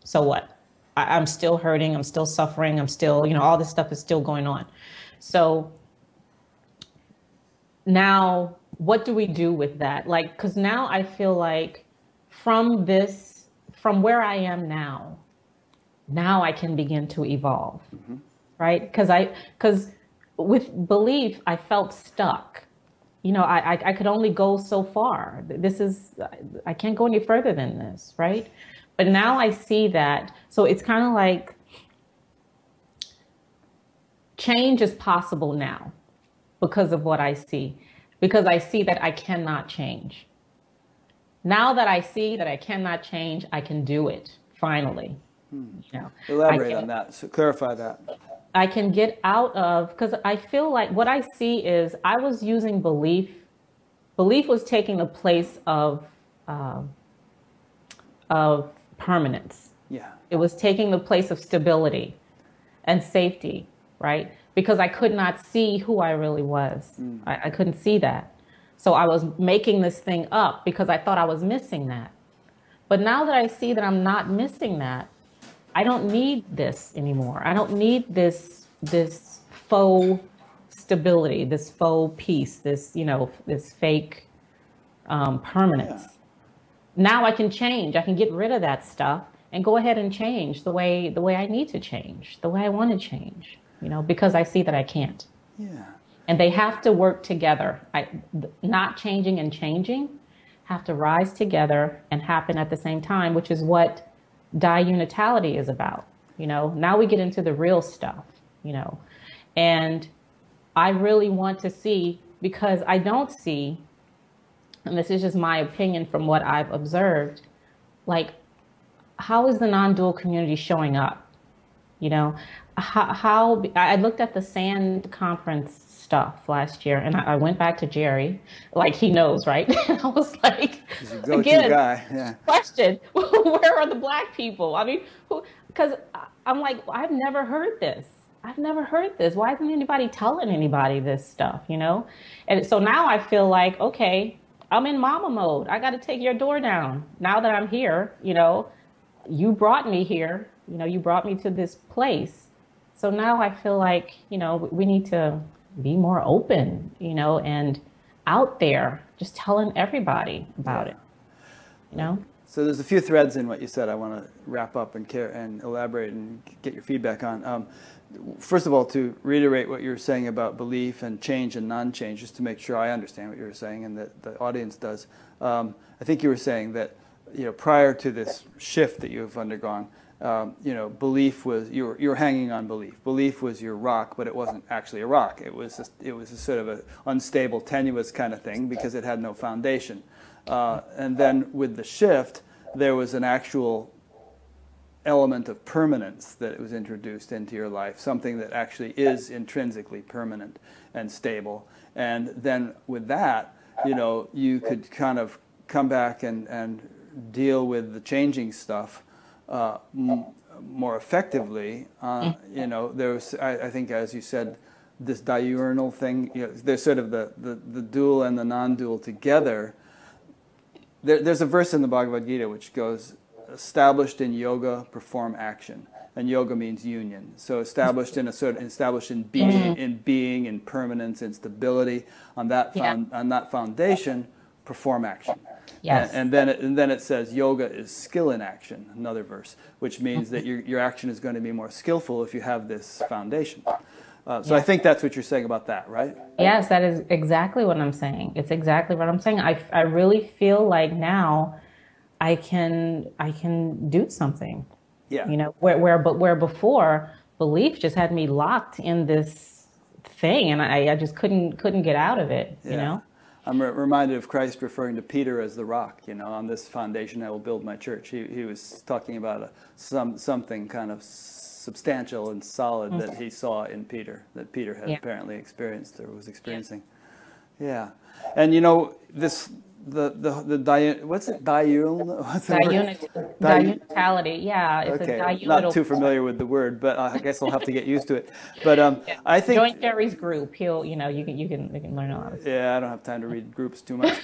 So what? I'm still hurting. I'm still suffering. I'm still, all this stuff is still going on. So now, what do we do with that? Like, because now I feel like from where I am now I can begin to evolve, mm-hmm. right? Because with belief, I felt stuck. I could only go so far. I can't go any further than this, right? But now I see that. So it's kind of like change is possible now because of what I see, because I see that I cannot change. Now that I see that I cannot change, I can do it finally. Elaborate on that. So clarify that. I can get out of, because I feel like what I see is I was using belief. Belief was taking the place of permanence. Yeah. It was taking the place of stability and safety, right? Because I could not see who I really was. I couldn't see that. So I was making this thing up because I thought I was missing that. But now that I see that I'm not missing that, I don't need this anymore. I don't need this faux stability, this faux peace, this fake permanence. Yeah. Now I can change. I can get rid of that stuff and go ahead and change the way I need to change, the way I want to change, because I see that I can't. Yeah. And they have to work together. Not changing and changing have to rise together and happen at the same time, which is what diunitality is about. Now we get into the real stuff, and I really want to see, because I don't see, and this is just my opinion from what I've observed, like, how is the non-dual community showing up? How I looked at the SAND conference stuff last year, and I went back to Jerry, like he knows, right? I was like, again, guy. Yeah. Question: where are the Black people? I mean, because I'm like, I've never heard this. Why isn't anybody telling anybody this stuff? And so now I feel like, okay, I'm in mama mode. I got to take your door down. Now that I'm here, you brought me here. You brought me to this place. So now I feel like, we need to be more open, and out there, just telling everybody about it, So there's a few threads in what you said I want to wrap up and elaborate and get your feedback on. First of all, to reiterate what you were saying about belief and change and non-change, just to make sure I understand what you were saying and that the audience does. I think you were saying that, prior to this shift that you've undergone, belief was, you were hanging on belief. Belief was your rock, but it wasn't actually a rock. It was a sort of an unstable, tenuous kind of thing because it had no foundation. And then with the shift, there was an actual element of permanence that was introduced into your life, something that actually is intrinsically permanent and stable. And then with that, you could kind of come back and deal with the changing stuff more effectively. There was, I think, as you said, this diurnal thing. There's sort of the dual and the non-dual together. There's a verse in the Bhagavad Gita which goes, "Established in yoga, perform action," and yoga means union. So established in being, in permanence, in stability. On that foundation, perform action. Yes. And then it says yoga is skill in action, another verse, which means that your action is going to be more skillful if you have this foundation. So I think that's what you're saying about that, right? Yes, that is exactly what I'm saying. It's exactly what I'm saying. I really feel like now I can do something. Yeah. You know, where before belief just had me locked in this thing, and I just couldn't get out of it. You Yeah. know. I'm reminded of Christ referring to Peter as the rock. You know, on this foundation I will build my church. He was talking about something kind of substantial and solid that he saw in Peter, that Peter had apparently experienced or was experiencing. Yeah. And you know, this what's it, diurnal? What's the word? Diunitality. Yeah, it's a Okay, diunital. not too familiar with the word, but I guess I'll have to get used to it. But Yeah. I think Join Jerry's group. He'll, you can learn a lot of stuff. yeah, I don't have time to read groups too much,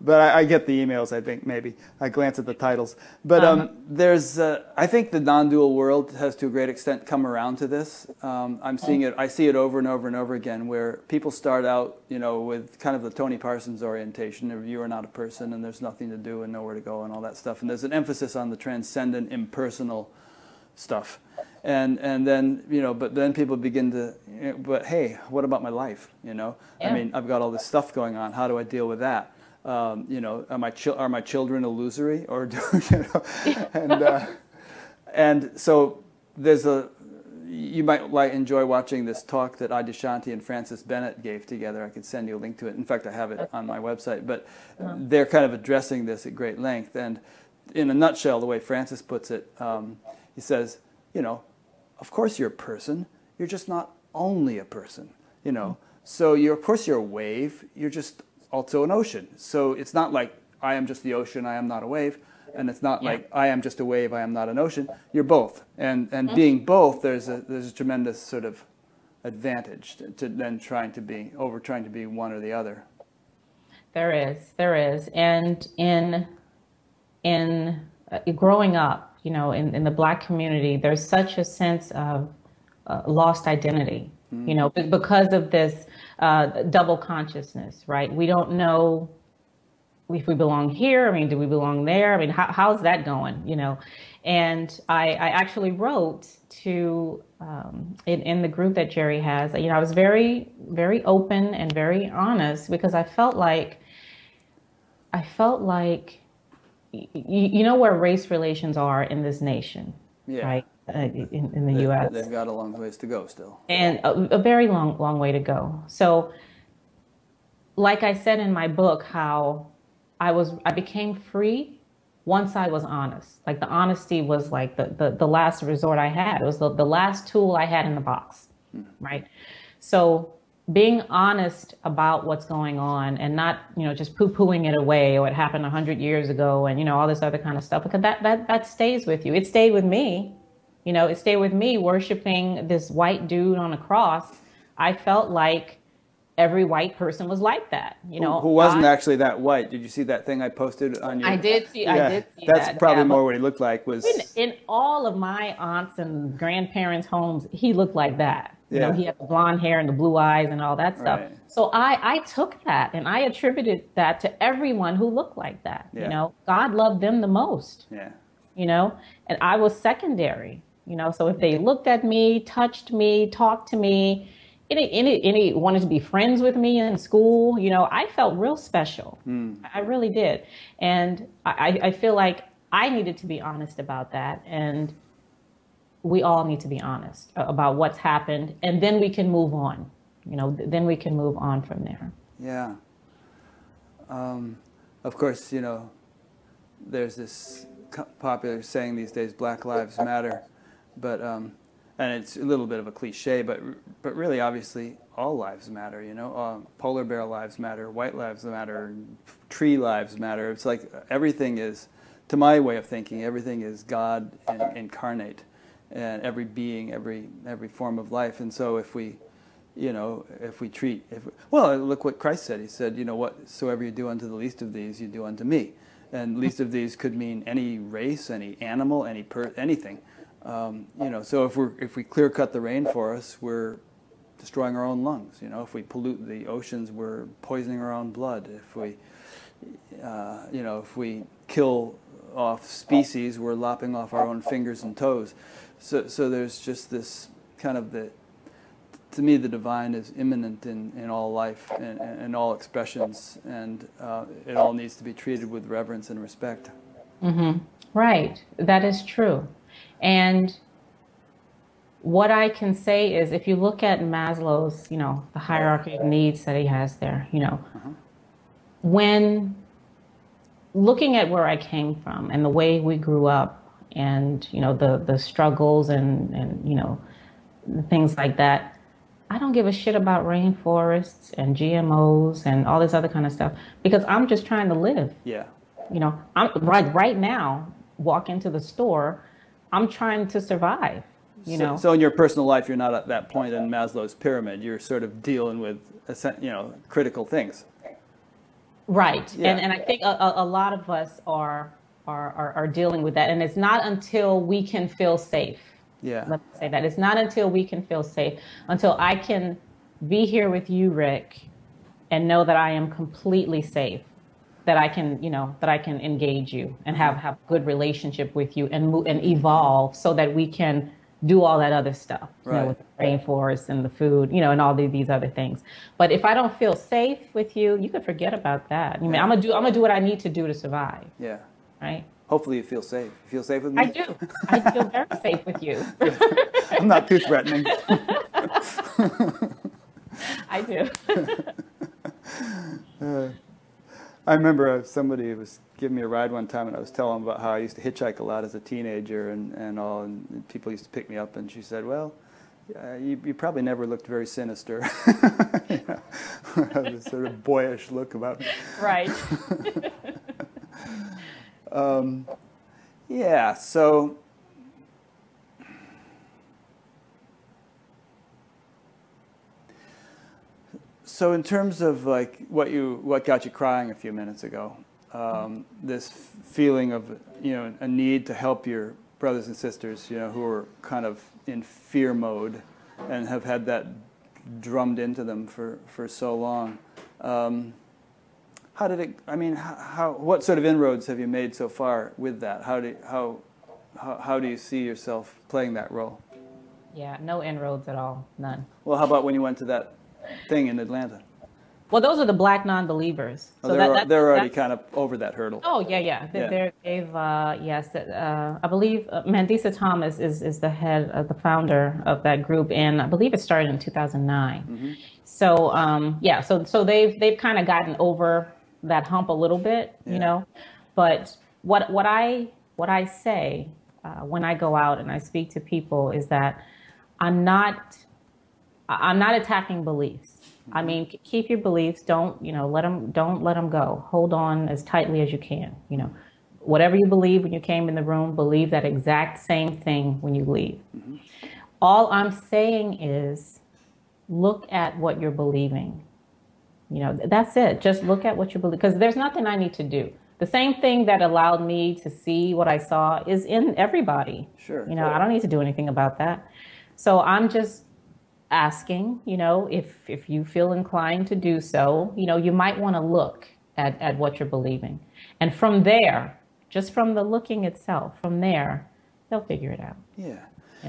but I get the emails. I think maybe I glance at the titles. But there's I think the non-dual world has to a great extent come around to this. I'm seeing it. I see it over and over and over again, where people start out, you know, with kind of the Tony Parsons orientation of you are not a person and there's nothing to do and nowhere to go and all that stuff. And there's an emphasis on the transcendent, impersonal stuff. And then, you know, but then people begin to, but hey, what about my life? You know, I mean, I've got all this stuff going on. How do I deal with that? You know, are my children illusory, or do you know? And so there's you might enjoy watching this talk that Adi Shanti and Francis Bennett gave together. I could send you a link to it. In fact, I have it on my website. But they're kind of addressing this at great length. And in a nutshell, the way Francis puts it, he says, you know, of course you're a person. You're just not only a person, you know. So of course you're a wave. You're just also an ocean. So it's not like I am just the ocean, I am not a wave. And it's not like I am just a wave, I am not an ocean. You're both. And being both, there's a tremendous sort of advantage to then trying to be one or the other. There is. And in growing up, you know, in the Black community, there's such a sense of lost identity, you know, because of this double consciousness, right? We don't know if we belong here. I mean, do we belong there? I mean, how's that going, you know? And I actually wrote to, in the group that Jerry has, you know, I was very, very open and very honest, because I felt like, you know where race relations are in this nation, right? In the U.S. They've got a long ways to go still. And a very long way to go. So, like I said in my book, how I became free once I was honest. Like, the honesty was like the last resort I had. It was the last tool I had in the box, right? So being honest about what's going on, and not, you know, just poo-pooing it away, or it happened 100 years ago, and, you know, all this other kind of stuff, because that stays with you. It stayed with me. You know, it stayed with me worshiping this white dude on a cross. I felt like every white person was like that, you know. Who wasn't actually that white? Did you see that thing I posted on your? I did see that. That's probably more what he looked like. Was in all of my aunts and grandparents' homes, he looked like that. You know, he had the blonde hair and the blue eyes and all that stuff. Right. So I took that and I attributed that to everyone who looked like that. You know, God loved them the most. Yeah. You know, and I was secondary. You know, so if they looked at me, touched me, talked to me, any wanted to be friends with me in school, you know, I felt real special. I really did. And I feel like I needed to be honest about that. And we all need to be honest about what's happened. And then we can move on. You know, then we can move on from there. Yeah. Of course, you know, there's this popular saying these days, Black Lives Matter. But and it's a little bit of a cliche, but really, obviously, all lives matter. You know, polar bear lives matter, white lives matter, tree lives matter. It's like everything is, to my way of thinking, everything is God incarnate, and every being, every form of life. And so, if we, you know, well, look what Christ said. He said, you know, whatsoever you do unto the least of these, you do unto me. And least of these could mean any race, any animal, anything. You know, so if we clear cut the rainforests, we're destroying our own lungs. You know, if we pollute the oceans, we're poisoning our own blood. If we, you know, if we kill off species, we're lopping off our own fingers and toes. So there's just this kind of to me, the divine is immanent in all life and all expressions, and it all needs to be treated with reverence and respect. Mm-hmm. Right. That is true. And what I can say is, if you look at Maslow's, the hierarchy of needs that he has there, when looking at where I came from and the way we grew up and, the struggles and things like that, I don't give a shit about rainforests and GMOs and all this other kind of stuff, because I'm just trying to live. Yeah. I'm right now, walk into the store, I'm trying to survive, So in your personal life, you're not at that point in Maslow's pyramid. You're sort of dealing with, critical things. Right. Yeah. And I think a lot of us are dealing with that. And it's not until we can feel safe. Yeah. Let me say that. It's not until we can feel safe, until I can be here with you, Rick, and know that I am completely safe, that I can, that I can engage you and have good relationship with you and move and evolve so that we can do all that other stuff, right. With the rainforest and the food, and all these other things. But if I don't feel safe with you, you can forget about that. I'm gonna do what I need to do to survive. Yeah. Right. Hopefully you feel safe. You feel safe with me? I do. I feel very safe with you. I'm not too threatening. I do. I remember somebody was giving me a ride one time, and I was telling them about how I used to hitchhike a lot as a teenager and all, and people used to pick me up, and she said, well, you probably never looked very sinister. This sort of boyish look about me. Right. Yeah, so in terms of like what got you crying a few minutes ago, this feeling of a need to help your brothers and sisters who are kind of in fear mode and have had that drummed into them for so long. How did it? I mean, what sort of inroads have you made so far with that? How do you see yourself playing that role? Yeah, no inroads at all, none. Well, how about when you went to that thing in Atlanta? Well, those are the Black non-believers. So they're already kind of over that hurdle. Oh yeah. They've yes. I believe Mandisa Thomas is the head, the founder of that group, and I believe it started in 2009. Mm-hmm. So so they've kind of gotten over that hump a little bit, But what I say when I go out and I speak to people is that I'm not attacking beliefs. I mean, keep your beliefs. Don't let them go. Hold on as tightly as you can. Whatever you believe when you came in the room, believe that exact same thing when you leave. Mm-hmm. All I'm saying is, look at what you're believing. That's it. Just look at what you believe, because there's nothing I need to do. The same thing that allowed me to see what I saw is in everybody. Sure. I don't need to do anything about that. So I'm just asking, if you feel inclined to do so, you might want to look at what you're believing. And from there, just from the looking itself, from there, they'll figure it out. Yeah.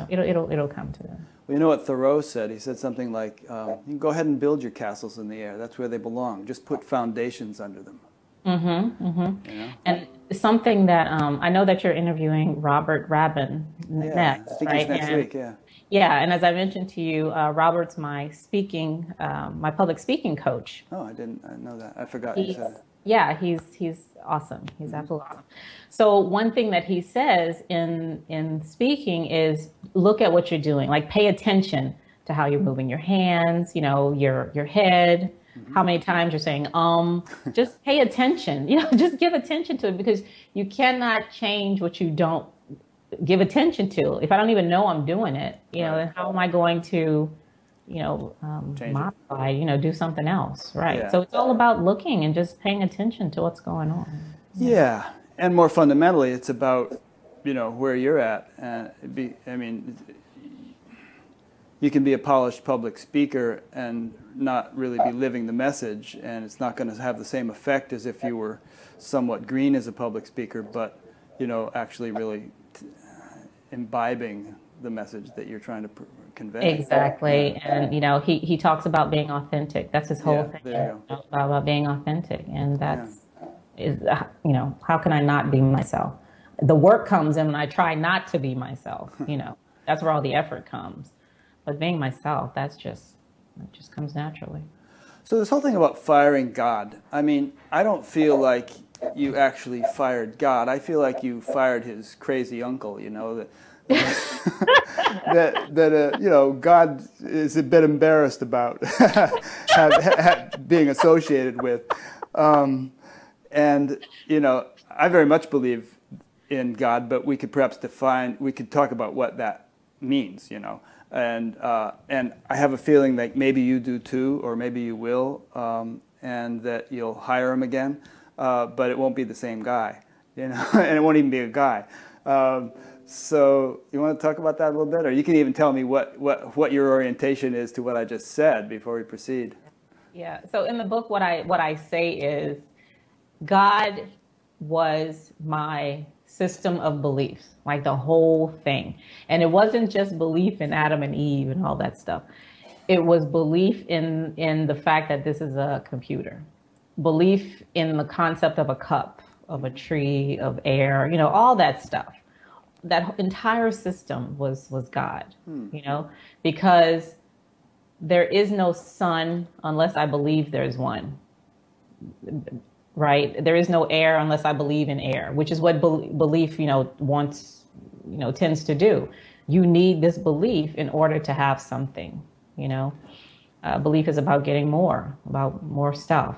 It'll come to them. Well, you know what Thoreau said? He said something like, you can go ahead and build your castles in the air. That's where they belong. Just put foundations under them. Mm-hmm, mm-hmm. And something that I know that you're interviewing Robert Rabin next, I think right? It's next week, yeah. Yeah, and as I mentioned to you, Robert's my public speaking coach. Oh, I didn't know that. I forgot you said it. Yeah, he's awesome. He's absolutely awesome. So one thing that he says in speaking is, look at what you're doing. Like, pay attention to how you're moving your hands, your head, how many times you're saying just pay attention. Just give attention to it, because you cannot change what you don't give attention to. If I don't even know I'm doing it, then how am I going to modify, do something else, right? Yeah. So it's all about looking and just paying attention to what's going on. Yeah, and more fundamentally, it's about, where you're at. You can be a polished public speaker and not really be living the message, and it's not going to have the same effect as if you were somewhat green as a public speaker, but, actually really imbibing the message that you're trying to convey. Exactly. And, he talks about being authentic. That's his whole thing. There you go. About being authentic. And how can I not be myself? The work comes in when I try not to be myself, that's where all the effort comes. But being myself, it just comes naturally. So this whole thing about firing God, I mean, I don't feel like you actually fired God. I feel like you fired his crazy uncle, that God is a bit embarrassed about being associated with. And, I very much believe in God, but we could perhaps talk about what that means, And I have a feeling that maybe you do too, or maybe you will, and that you'll hire him again, but it won't be the same guy, and it won't even be a guy. So you want to talk about that a little bit, or you can even tell me what your orientation is to what I just said before we proceed. Yeah. So in the book, what I say is, God was my system of beliefs, like the whole thing. And it wasn't just belief in Adam and Eve and all that stuff. It was belief in the fact that this is a computer, belief in the concept of a cup, of a tree, of air, all that stuff. That entire system was God, because there is no sun unless I believe there's one. Right? There is no air unless I believe in air, which is what belief, tends to do. You need this belief in order to have something, Belief is about getting more, about more stuff,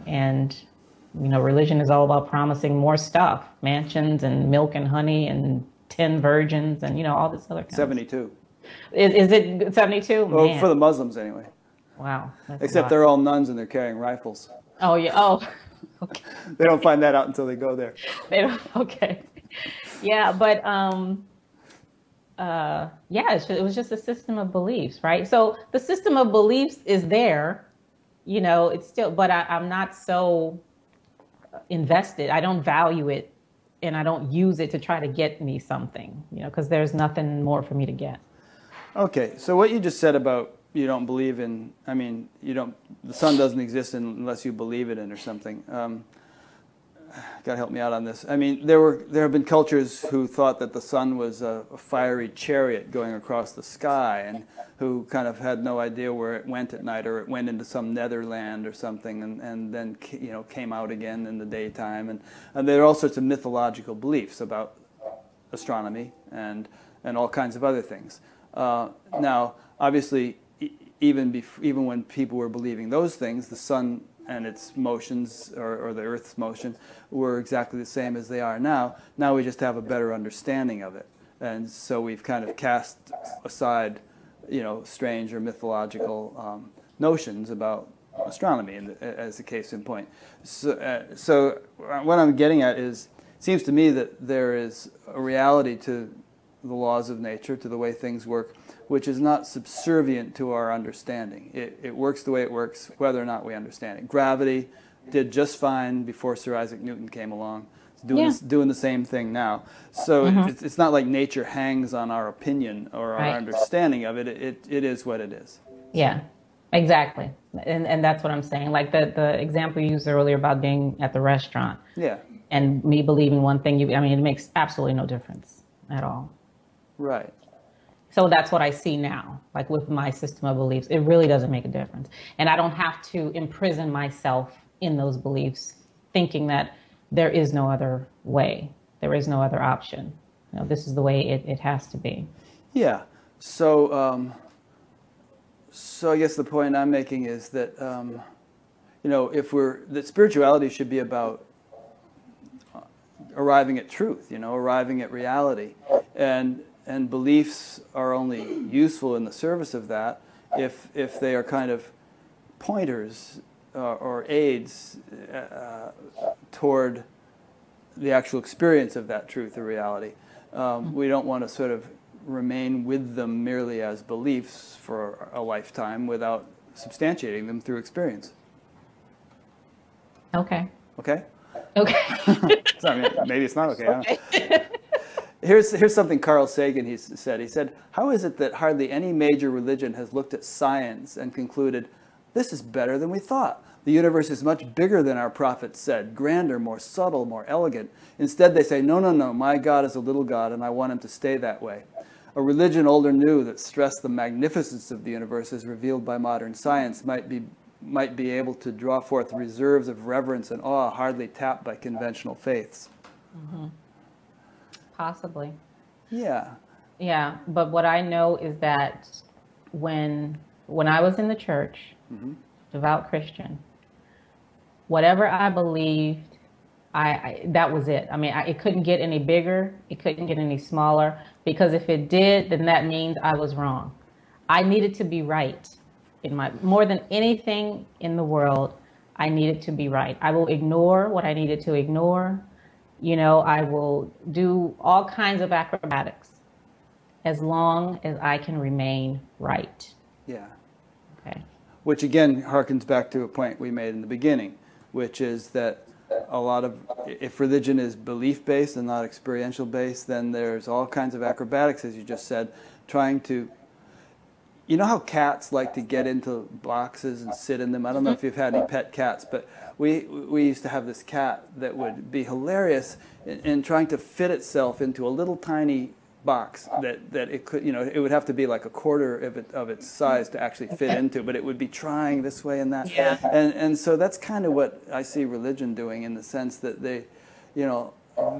and, religion is all about promising more stuff, mansions and milk and honey and 10 virgins and, all this other kind 72. Is it 72? Well, for the Muslims anyway. Wow. Except they're all nuns and they're carrying rifles. Oh, yeah. Oh, okay. They don't find that out until they go there. They don't. Okay. Yeah, but it was just a system of beliefs, right? So the system of beliefs is there, it's still, but I'm not so invested. I don't value it, and I don't use it to try to get me something, because there's nothing more for me to get. Okay. So what you just said about you don't believe in, the sun doesn't exist unless you believe it in or something. God help me out on this. There have been cultures who thought that the sun was a fiery chariot going across the sky, and who kind of had no idea where it went at night, or it went into some netherland or something, and then came out again in the daytime. And there are all sorts of mythological beliefs about astronomy and all kinds of other things. Now, obviously, even when people were believing those things, the sun and its motions, or the Earth's motion, were exactly the same as they are now. Now we just have a better understanding of it. And so we've kind of cast aside, strange or mythological notions about astronomy, as the case in point. So what I'm getting at is, it seems to me that there is a reality to the laws of nature, to the way things work, which is not subservient to our understanding. It works the way it works, whether or not we understand it. Gravity did just fine before Sir Isaac Newton came along. It's doing the same thing now. So it's not like nature hangs on our opinion or our understanding of it. It is what it is. Yeah, exactly. And that's what I'm saying. Like the example you used earlier about being at the restaurant. Yeah. And me believing one thing, it makes absolutely no difference at all. Right. So that's what I see now, like with my system of beliefs. It really doesn't make a difference. And I don't have to imprison myself in those beliefs, thinking that there is no other way. There is no other option. This is the way it has to be. Yeah. So, so I guess the point I'm making is that, that spirituality should be about arriving at truth, arriving at reality. And beliefs are only useful in the service of that if they are kind of pointers or aids toward the actual experience of that truth or reality. We don't want to sort of remain with them merely as beliefs for a lifetime without substantiating them through experience. Okay. Okay? Okay. So, maybe it's not okay. Okay. Here's something Carl Sagan he said. He said, "How is it that hardly any major religion has looked at science and concluded, this is better than we thought? The universe is much bigger than our prophets said, grander, more subtle, more elegant. Instead, they say, no, no, no, my God is a little God, and I want him to stay that way." A religion old or new that stressed the magnificence of the universe as revealed by modern science might be able to draw forth reserves of reverence and awe hardly tapped by conventional faiths. Mm-hmm. Possibly. Yeah. Yeah, but what I know is that when I was in the church, Mm-hmm. devout Christian, whatever I believed, I that was it. I mean, it couldn't get any bigger. It couldn't get any smaller, because if it did, then that means I was wrong. I needed to be right. More than anything in the world, I needed to be right. I will ignore what I needed to ignore. I will do all kinds of acrobatics as long as I can remain right. Yeah. Okay. Which again harkens back to a point we made in the beginning, which is that if religion is belief-based and not experiential-based, then there's all kinds of acrobatics, as you just said, trying to... You know how cats like to get into boxes and sit in them? I don't know if you've had any pet cats, but we used to have this cat that would be hilarious in trying to fit itself into a little tiny box that it could, it would have to be like a quarter of its size to actually fit into, but it would be trying this way and that. Yeah. And so that's kind of what I see religion doing, in the sense that they,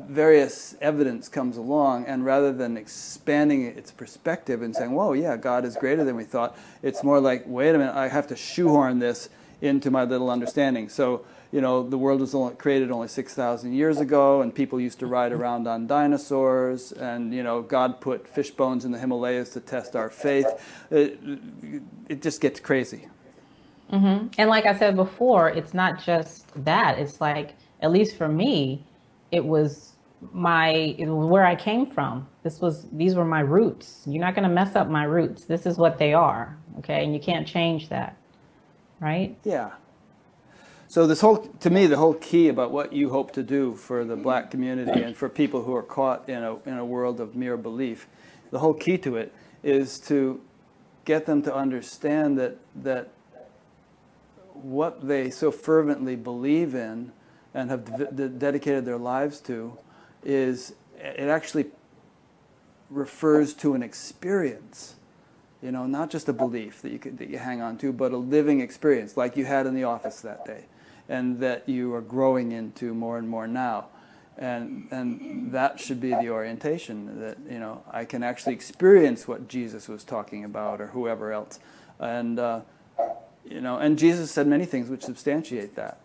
various evidence comes along, and rather than expanding its perspective and saying, whoa, yeah, God is greater than we thought, it's more like, wait a minute, I have to shoehorn this into my little understanding. So, the world was created only 6,000 years ago, and people used to ride around on dinosaurs, and, God put fish bones in the Himalayas to test our faith. It just gets crazy. Mm-hmm. And like I said before, it's not just that. It's like, at least for me, it was where I came from. These were my roots. You're not going to mess up my roots. This is what they are. Okay. And you can't change that. Right? Yeah. So to me, the whole key about what you hope to do for the black community and for people who are caught in a world of mere belief, the whole key to it is to get them to understand that what they so fervently believe in and have dedicated their lives to it actually refers to an experience, not just a belief that you hang on to, but a living experience like you had in the office that day, and that you are growing into more and more now. And that should be the orientation, that, I can actually experience what Jesus was talking about, or whoever else. And, and Jesus said many things which substantiate that.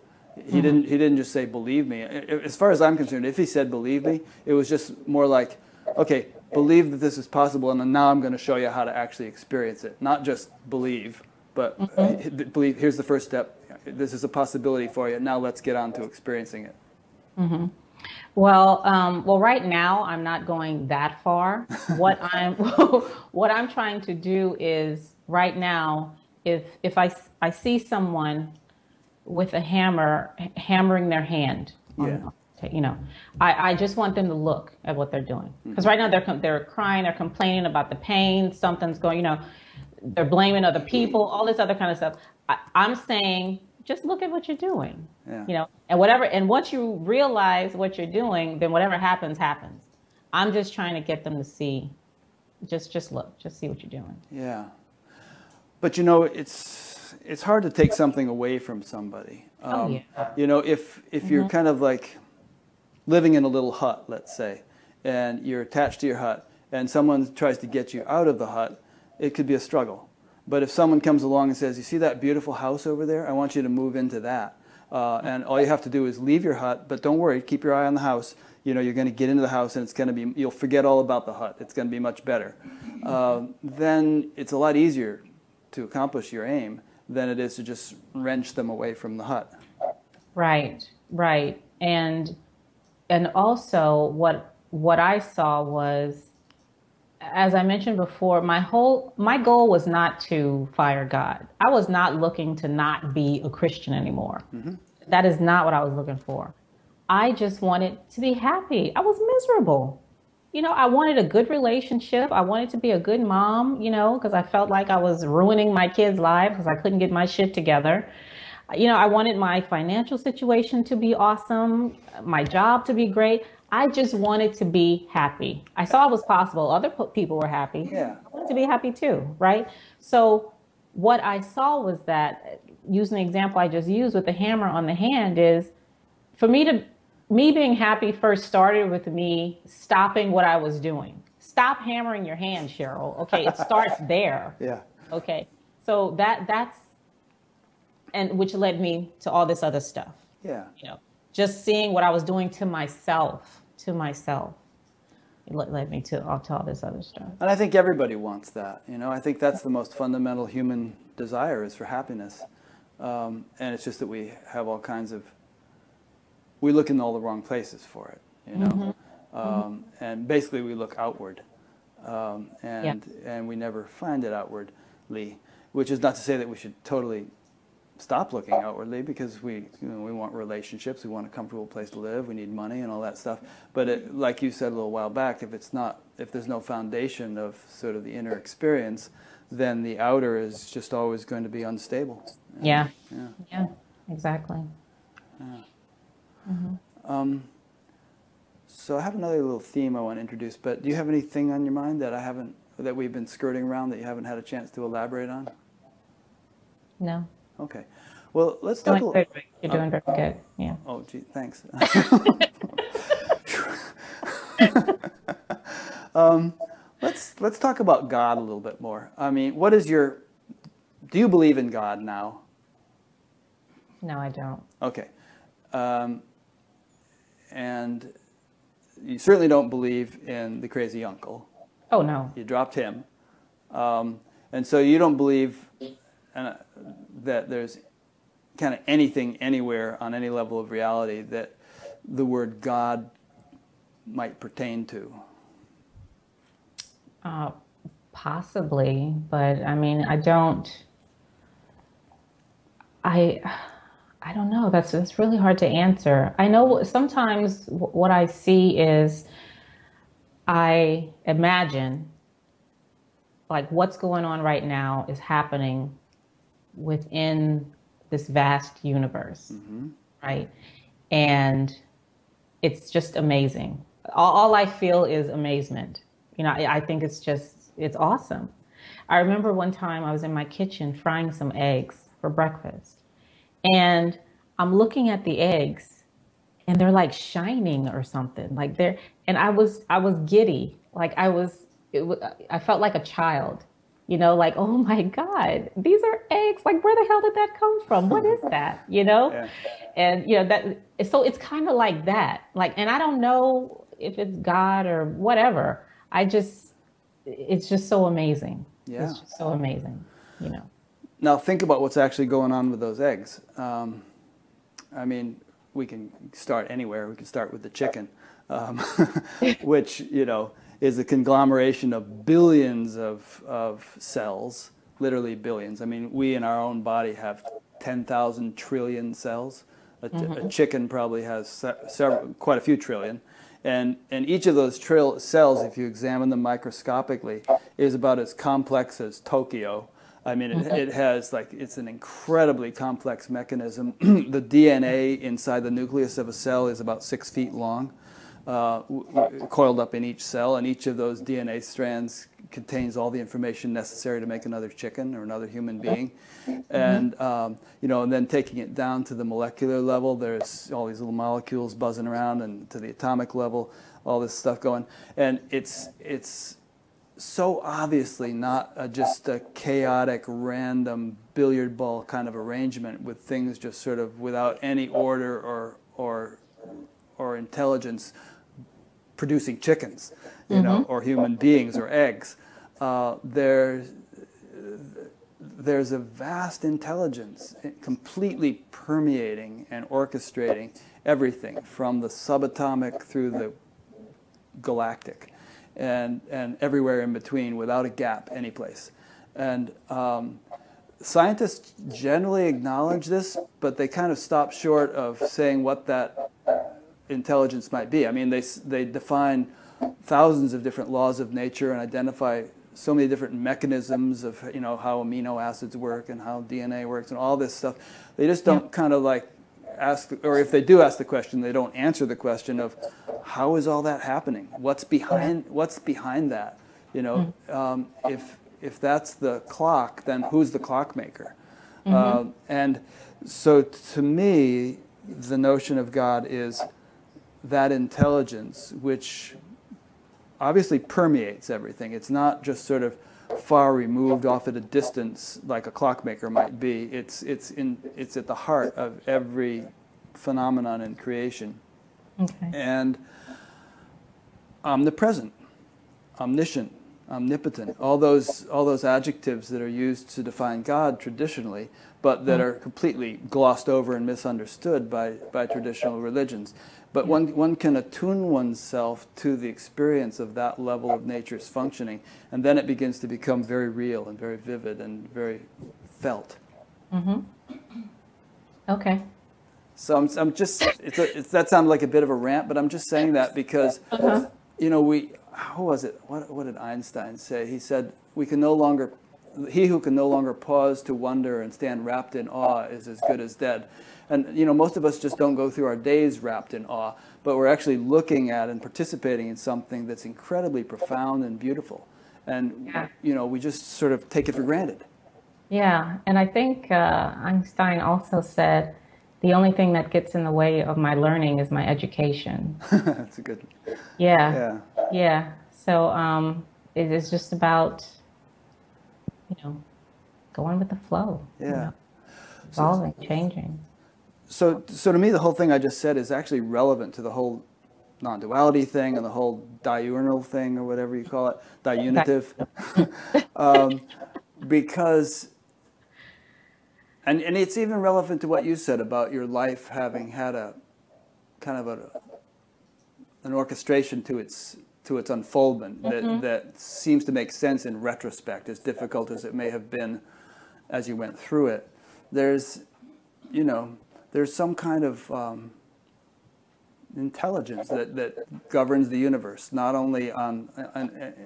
He didn't just say, believe me. As far as I'm concerned, if he said, believe me, it was just more like, okay, believe that this is possible, and now I'm going to show you how to actually experience it. Not just believe, but believe, here's the first step. This is a possibility for you. Now let's get on to experiencing it. Mm-hmm. Well, right now I'm not going that far. What I'm trying to do is, right now, if I see someone with a hammer hammering their hand, I just want them to look at what they're doing, because right now they're crying, they're complaining about the pain, something's going, they're blaming other people, all this other kind of stuff. I'm saying, just look at what you're doing, and once you realize what you're doing, then whatever happens. I'm just trying to get them to see, just look, just see what you're doing. Yeah. But it's hard to take something away from somebody. If you're kind of like living in a little hut, let's say, and you're attached to your hut, and someone tries to get you out of the hut, it could be a struggle. But if someone comes along and says, you see that beautiful house over there? I want you to move into that. And all you have to do is leave your hut, but don't worry, keep your eye on the house. You're going to get into the house, and you'll forget all about the hut. It's going to be much better. Then it's a lot easier to accomplish your aim than it is to just wrench them away from the hut. Right. And also what I saw was, as I mentioned before, my goal was not to fire God. I was not looking to not be a Christian anymore. Mm-hmm. That is not what I was looking for. I just wanted to be happy. I was miserable. I wanted a good relationship. I wanted to be a good mom, because I felt like I was ruining my kids' lives because I couldn't get my shit together. I wanted my financial situation to be awesome, my job to be great. I just wanted to be happy. I saw it was possible. Other people were happy. Yeah. I wanted to be happy too, right? So what I saw was that, using the example I just used with the hammer on the hand, is for me being happy first started with me stopping what I was doing. Stop hammering your hand, Cheryl. Okay, it starts there. Yeah. Okay, so that's and which led me to all this other stuff. Yeah. Just seeing what I was doing to myself, it led me to all this other stuff. And I think everybody wants that. I think that's the most fundamental human desire, is for happiness. And it's just that we have all kinds of, we look in all the wrong places for it, and basically we look outward, and we never find it outwardly, which is not to say that we should totally stop looking outwardly, because we want relationships, we want a comfortable place to live, we need money and all that stuff. But like you said a little while back, if there's no foundation of sort of the inner experience, then the outer is just always going to be unstable. Yeah, exactly. Yeah. Mm-hmm. So I have another little theme I want to introduce, but do you have anything on your mind that we've been skirting around that you haven't had a chance to elaborate on? No. Okay. Well, let's talk a little. You're doing very good. Yeah. Oh, gee, thanks. Let's talk about God a little bit more. I mean, do you believe in God now? No, I don't. Okay. And you certainly don't believe in the crazy uncle. Oh, no. You dropped him. And so you don't believe that there's kind of anything anywhere on any level of reality that the word God might pertain to. Possibly, but I mean, I don't know. That's really hard to answer. I know sometimes what I see is, I imagine like what's going on right now is happening within this vast universe, right? And it's just amazing. All I feel is amazement. I think it's awesome. I remember one time I was in my kitchen frying some eggs for breakfast, and I'm looking at the eggs and they're like shining or something, and I was giddy. I felt like a child, like, oh my God, these are eggs. Like, where the hell did that come from? What is that? Yeah. And so it's kind of like that. And I don't know if it's God or whatever. It's just so amazing. Yeah. It's just so amazing, Now think about what's actually going on with those eggs. I mean, we can start anywhere. We can start with the chicken, which, is a conglomeration of billions of cells, literally billions. I mean, we in our own body have 10,000 trillion cells. A chicken probably has quite a few trillion. And each of those cells, if you examine them microscopically, is about as complex as Tokyo. I mean, it has, it's an incredibly complex mechanism. The DNA inside the nucleus of a cell is about 6 feet long, coiled up in each cell, and each of those DNA strands contains all the information necessary to make another chicken or another human being. And and then taking it down to the molecular level, there's all these little molecules buzzing around, and to the atomic level, all this stuff going. And it's so obviously not just a chaotic, random billiard ball kind of arrangement with things just sort of without any order or intelligence producing chickens, or human beings or eggs. There's a vast intelligence completely permeating and orchestrating everything from the subatomic through the galactic, and everywhere in between, without a gap anyplace. And scientists generally acknowledge this, but they kind of stop short of saying what that intelligence might be. I mean, they define thousands of different laws of nature and identify so many different mechanisms of, how amino acids work and how DNA works and all this stuff. They just don't kind of like ask, or if they do ask the question, they don't answer the question of how is all that happening? What's behind that? If that's the clock, then who's the clockmaker? And so to me, the notion of God is that intelligence which obviously permeates everything. It's not just sort of far removed off at a distance like a clockmaker might be. It's at the heart of every phenomenon in creation. Okay. And omnipresent, omniscient, omnipotent, all those adjectives that are used to define God traditionally, but that are completely glossed over and misunderstood by traditional religions. But one can attune oneself to the experience of that level of nature's functioning, and then it begins to become very real and very vivid and very felt. Okay. So I'm just, that sounded like a bit of a rant, but I'm just saying that because, how was it? What did Einstein say? He said, he who can no longer pause to wonder and stand wrapped in awe is as good as dead. And, most of us just don't go through our days wrapped in awe, but we're actually looking at and participating in something that's incredibly profound and beautiful. And, we just sort of take it for granted. Yeah, and I think Einstein also said, the only thing that gets in the way of my learning is my education. That's a good one. Yeah. So it is just about, going with the flow. Yeah. Evolving, changing. So to me, the whole thing I just said is actually relevant to the whole non-duality thing and the whole diurnal thing, or whatever you call it, diunitive. Because, and it's even relevant to what you said about your life having had a kind of an orchestration to its unfoldment that seems to make sense in retrospect, as difficult as it may have been as you went through it. There's some kind of intelligence that governs the universe, not only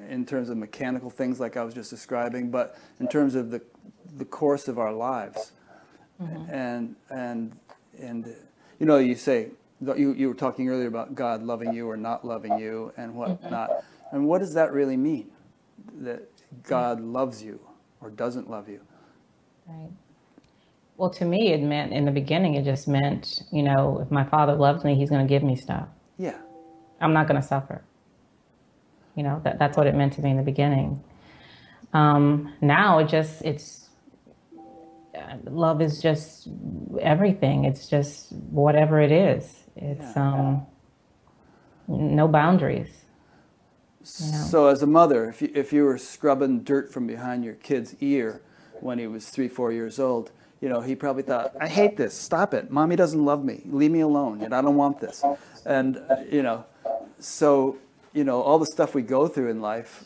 in terms of mechanical things like I was just describing, but in terms of the course of our lives. And you say, you were talking earlier about God loving you or not loving you and whatnot. And what does that really mean? That God loves you or doesn't love you? Right. Well, to me, it meant, in the beginning, it just meant, if my Father loves me, he's going to give me stuff. Yeah. I'm not going to suffer. That's what it meant to me in the beginning. Now love is just everything. It's just whatever it is. It's no boundaries. So as a mother, if you were scrubbing dirt from behind your kid's ear when he was 3-4 years old, he probably thought, I hate this, stop it, mommy doesn't love me, leave me alone, I don't want this. And so all the stuff we go through in life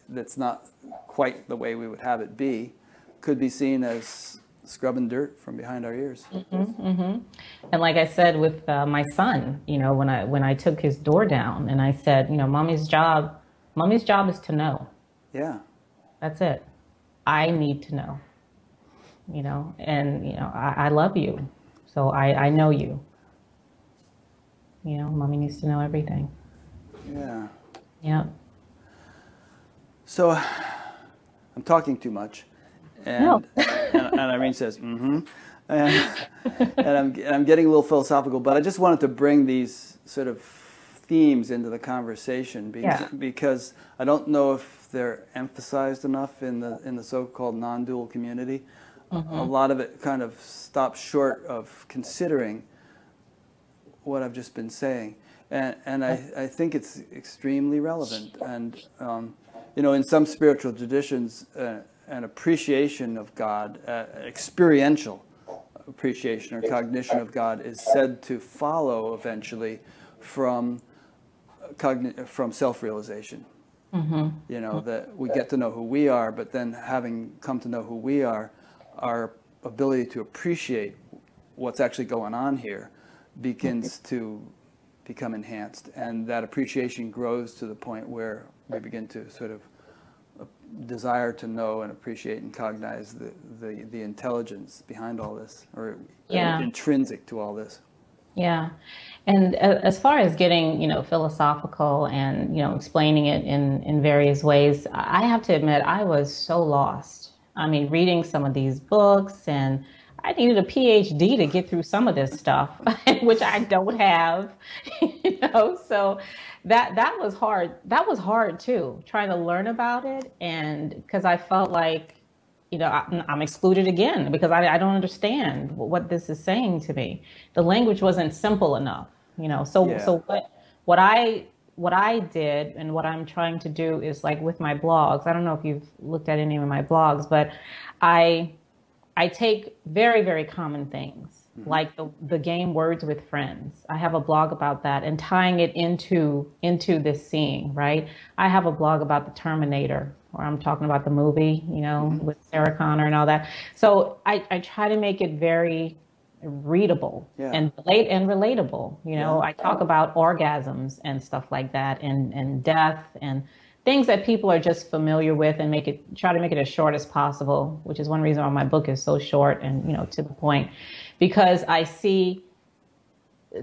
that's not quite the way we would have it be could be seen as scrubbing dirt from behind our ears. And like I said with my son, when I took his door down and I said, mommy's job is to know. Yeah. That's it. I need to know. And I love you, so I know you. Mommy needs to know everything. Yeah. Yeah. So I'm talking too much, and Irene says, and I'm getting a little philosophical, but I just wanted to bring these sort of themes into the conversation because I don't know if they're emphasized enough in the so-called non-dual community. A lot of it kind of stops short of considering what I've just been saying, and I think it's extremely relevant. And in some spiritual traditions, an appreciation of God, experiential appreciation or cognition of God, is said to follow eventually from self-realization. That we get to know who we are, but then having come to know who we are, our ability to appreciate what's actually going on here begins to become enhanced, and that appreciation grows to the point where we begin to sort of desire to know and appreciate and cognize the intelligence behind all this, or intrinsic to all this. Yeah. And as far as getting, philosophical and, explaining it in various ways, I have to admit, I was so lost. I mean, reading some of these books, and I needed a PhD to get through some of this stuff, which I don't have, so that was hard. That was hard too, trying to learn about it. And because I felt like, I'm excluded again because I don't understand what this is saying to me. The language wasn't simple enough, So what I did and what I'm trying to do is, like, with my blogs. I don't know if you've looked at any of my blogs, but I take very, very common things, like the game Words with Friends. I have a blog about that and tying it into this seeing, right? I have a blog about the Terminator, where I'm talking about the movie, with Sarah Connor and all that. So I try to make it very readable and relatable. I talk about orgasms and stuff like that, and death and things that people are just familiar with, and try to make it as short as possible, which is one reason why my book is so short and, to the point, because I see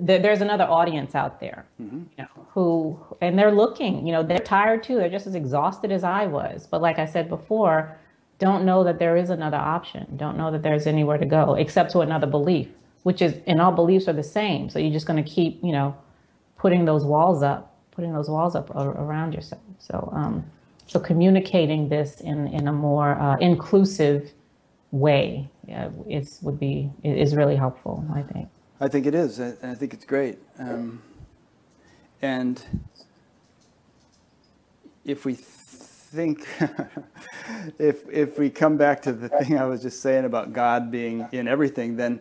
there's another audience out there, and they're looking, they're tired too. They're just as exhausted as I was. But like I said before, don't know that there is another option. Don't know that there's anywhere to go except to another belief, and all beliefs are the same. So you're just going to keep, putting those walls up around yourself. So communicating this in a more inclusive way is really helpful, I think. I think it is, and I think it's great. And if we think, if we come back to the thing I was just saying about God being in everything, then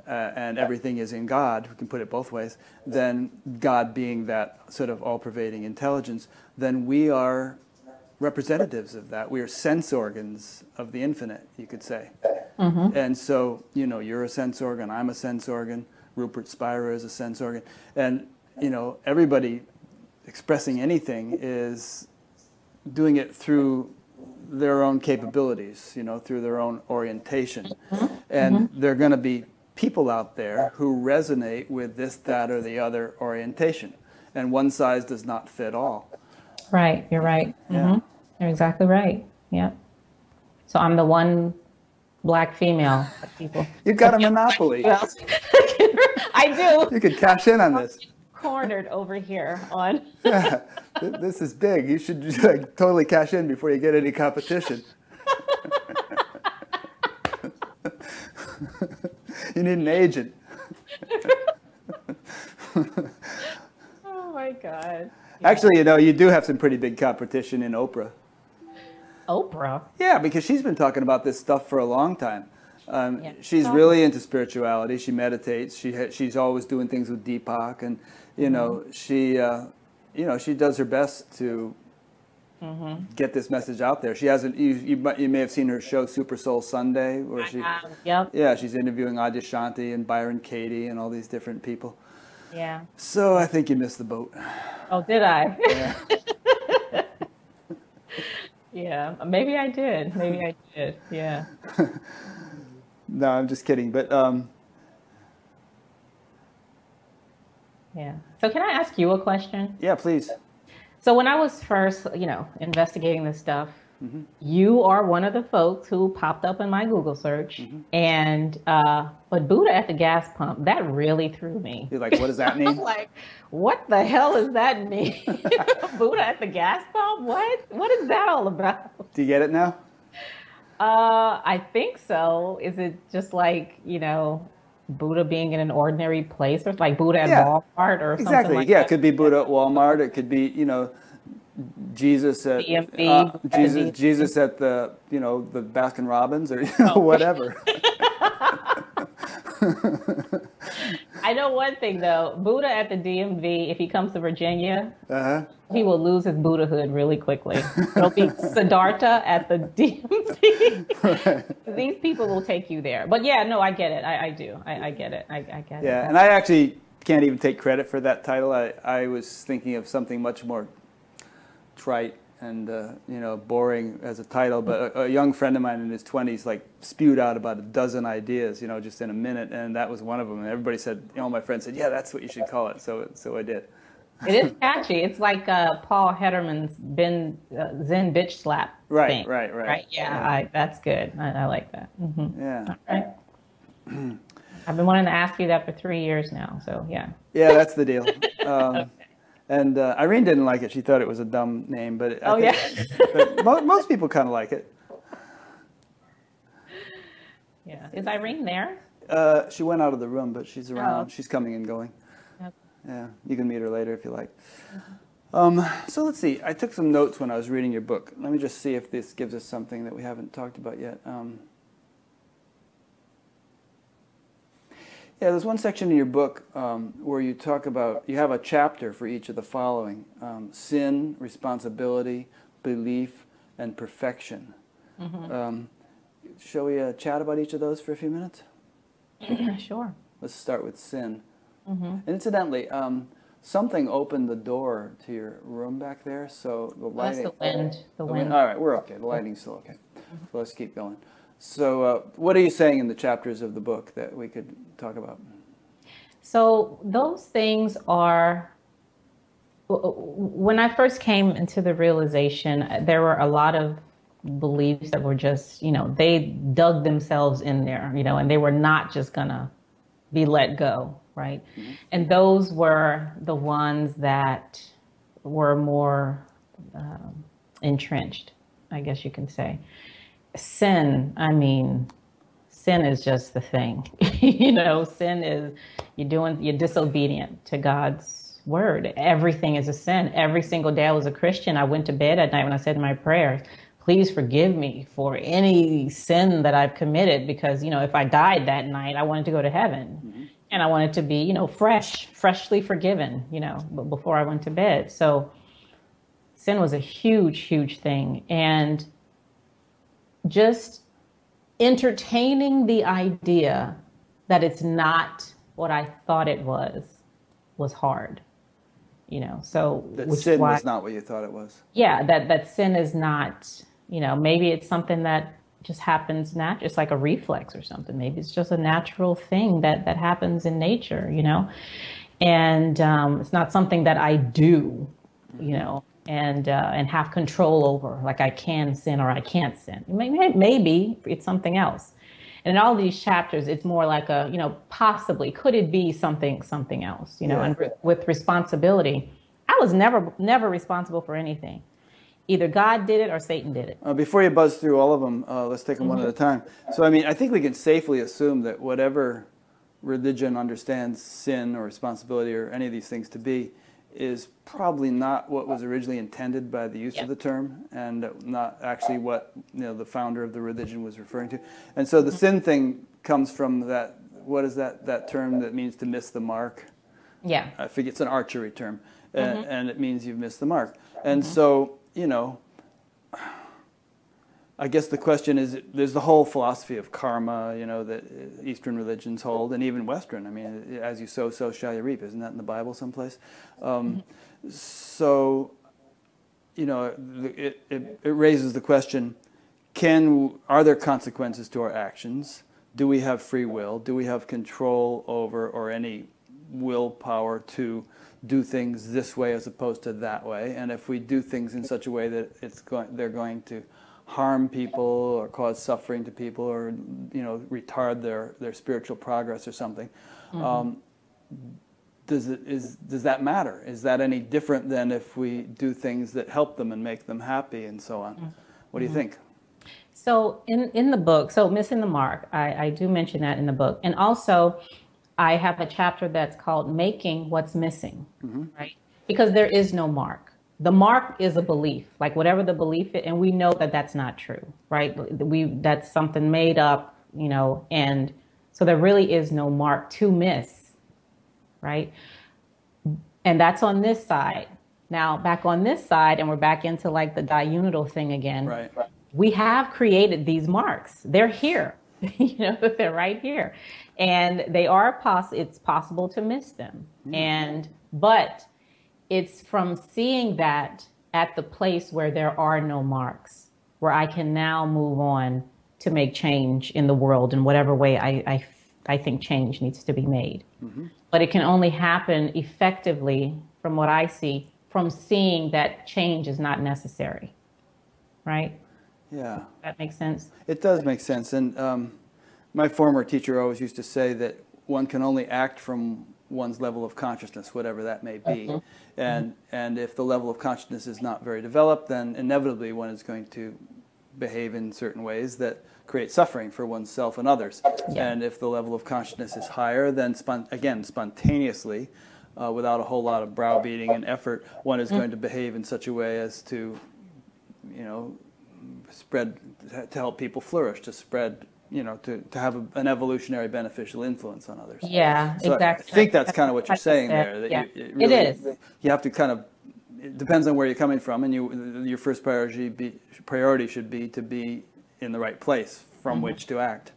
and everything is in God, we can put it both ways, then God being that sort of all-pervading intelligence, then we are representatives of that. We are sense organs of the infinite, you could say. And so, you're a sense organ, I'm a sense organ, Rupert Spira is a sense organ, and, everybody expressing anything is doing it through their own capabilities, through their own orientation. And there are going to be people out there who resonate with this, that, or the other orientation. And one size does not fit all. Right, you're right. You're exactly right. Yeah. So I'm the one Black female people. You've got a monopoly. I do. You could cash in on this. Cornered over here on. Yeah, this is big. You should totally cash in before you get any competition. You need an agent. Oh my God. Actually, you do have some pretty big competition in Oprah. Oprah? Yeah, because she's been talking about this stuff for a long time. She's really into spirituality. She meditates. She's always doing things with Deepak, and she does her best to get this message out there. She hasn't. You may have seen her show Super Soul Sunday, where she's interviewing Adyashanti and Byron Katie and all these different people. Yeah. So I think you missed the boat. Oh, did I? Yeah. Yeah. Maybe I did. Yeah. No, I'm just kidding. But yeah. So can I ask you a question? Yeah, please. So when I was first, investigating this stuff, you are one of the folks who popped up in my Google search, and but Buddha at the gas pump, that really threw me. You're like, what does that mean? I'm like, what the hell does that mean? Buddha at the gas pump? What is that all about? Do you get it now? I think so. Is it just like, Buddha being in an ordinary place, or like Buddha at Walmart or something like that? It could be Buddha at Walmart. It could be, Jesus at Jesus at the the Baskin Robbins, or whatever. I know one thing though, Buddha at the DMV, if he comes to Virginia, he will lose his Buddhahood really quickly. It'll be Siddhartha at the DMV. Right. These people will take you there. But yeah, no, I get it. I do. I get it. I get it. Yeah, and I actually can't even take credit for that title. I was thinking of something much more trite and boring as a title, but a young friend of mine in his 20s like spewed out about a dozen ideas, just in a minute, and that was one of them. And everybody said, my friend said, yeah, that's what you should call it. So I did. It is catchy. It's like Paul Hederman's Zen bitch slap thing. Right. Yeah, that's good. I like that. Mm-hmm. Yeah. All right. I've been wanting to ask you that for 3 years now. So yeah. Yeah, that's the deal. Okay. And Irene didn't like it. She thought it was a dumb name, but but most people kind of like it. Yeah. Is Irene there? She went out of the room, but she's around. Oh. She's coming and going. Okay. Yeah, you can meet her later if you like. Mm-hmm. So let's see. I took some notes when I was reading your book. Let me just see if this gives us something that we haven't talked about yet. Yeah, there's one section in your book where you talk about, you have a chapter for each of the following: sin, responsibility, belief, and perfection. Mm-hmm. Shall we chat about each of those for a few minutes? Sure. Let's start with sin. Mm-hmm. And incidentally, something opened the door to your room back there, so the lighting... That's the wind. The wind. All right, we're okay. The lighting's still okay. Mm-hmm. So let's keep going. So what are you saying in the chapters of the book that we could talk about? So those things are, when I first came into the realization, there were a lot of beliefs that were just, they dug themselves in there, and they were not just gonna be let go, right? Mm-hmm. And those were the ones that were more entrenched, I guess you can say. Sin is just the thing. Sin is you're disobedient to God's word. Everything is a sin. Every single day I was a Christian, I went to bed at night when I said my prayers, please forgive me for any sin that I've committed, because, if I died that night, I wanted to go to heaven. Mm-hmm. And I wanted to be, freshly forgiven, before I went to bed. So sin was a huge, huge thing. And just entertaining the idea that it's not what I thought it was hard, so that sin was not what you thought it was. Yeah, that sin is not, maybe it's something that just happens naturally. It's like a reflex or something. Maybe it's just a natural thing that happens in nature, and it's not something that I do, and have control over, like I can sin or I can't sin. Maybe it's something else. And in all these chapters, it's more like a, possibly, could it be something else, Yeah. And with responsibility, I was never responsible for anything. Either God did it or Satan did it. Before you buzz through all of them, let's take them one at a time. So, I think we can safely assume that whatever religion understands sin or responsibility or any of these things to be is probably not what was originally intended by the use of the term, and not actually what the founder of the religion was referring to. And so the sin thing comes from that. What is that term that means to miss the mark? Yeah, I think it's an archery term, and it means you've missed the mark. And so I guess the question is, there's the whole philosophy of karma, that Eastern religions hold, and even Western. As you sow, so shall you reap. Isn't that in the Bible someplace? So, it raises the question, are there consequences to our actions? Do we have free will? Do we have control over, or any willpower to do things this way as opposed to that way? And if we do things in such a way that they're going to harm people or cause suffering to people, or retard their spiritual progress or something, does that matter? Is that any different than if we do things that help them and make them happy and so on? What do you think? So in the book, missing the mark, I do mention that in the book, and also I have a chapter that's called Making What's Missing, right? Because there is no mark. The mark is a belief, like whatever the belief is, and we know that that's not true, right? That's something made up, and so there really is no mark to miss, right? And that's on this side. Now back on this side, and we're back into like the diunital thing again. Right. We have created these marks. They're here. They're right here, and it's possible to miss them. But it's from seeing that at the place where there are no marks, where I can now move on to make change in the world in whatever way I think change needs to be made. But it can only happen effectively, from what I see, from seeing that change is not necessary. Right? Yeah. That makes sense? It does make sense. And my former teacher always used to say that one can only act from one's level of consciousness, whatever that may be. And if the level of consciousness is not very developed, then inevitably one is going to behave in certain ways that create suffering for oneself and others. And if the level of consciousness is higher, then spontaneously, without a whole lot of browbeating and effort, one is going to behave in such a way as to, spread, to help people flourish, to spread, to have an evolutionary beneficial influence on others. Yeah, so exactly. I think that's kind of what you're saying there. That it is. You have to kind of, it depends on where you're coming from, and your first priority should be to be in the right place from which to act.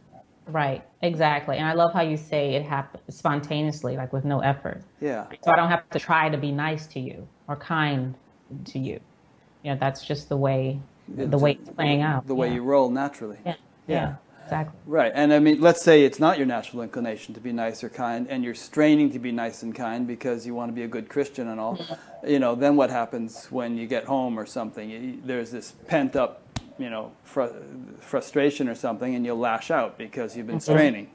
Right, exactly. And I love how you say it happens spontaneously, like with no effort. Yeah. So I don't have to try to be nice to you or kind to you. That's just the way it's playing out. The way you roll naturally. Yeah, exactly. Right. And I mean, let's say it's not your natural inclination to be nice or kind, and you're straining to be nice and kind because you want to be a good Christian and all. Then what happens when you get home or something? There's this pent up, frustration or something, and you'll lash out because you've been straining.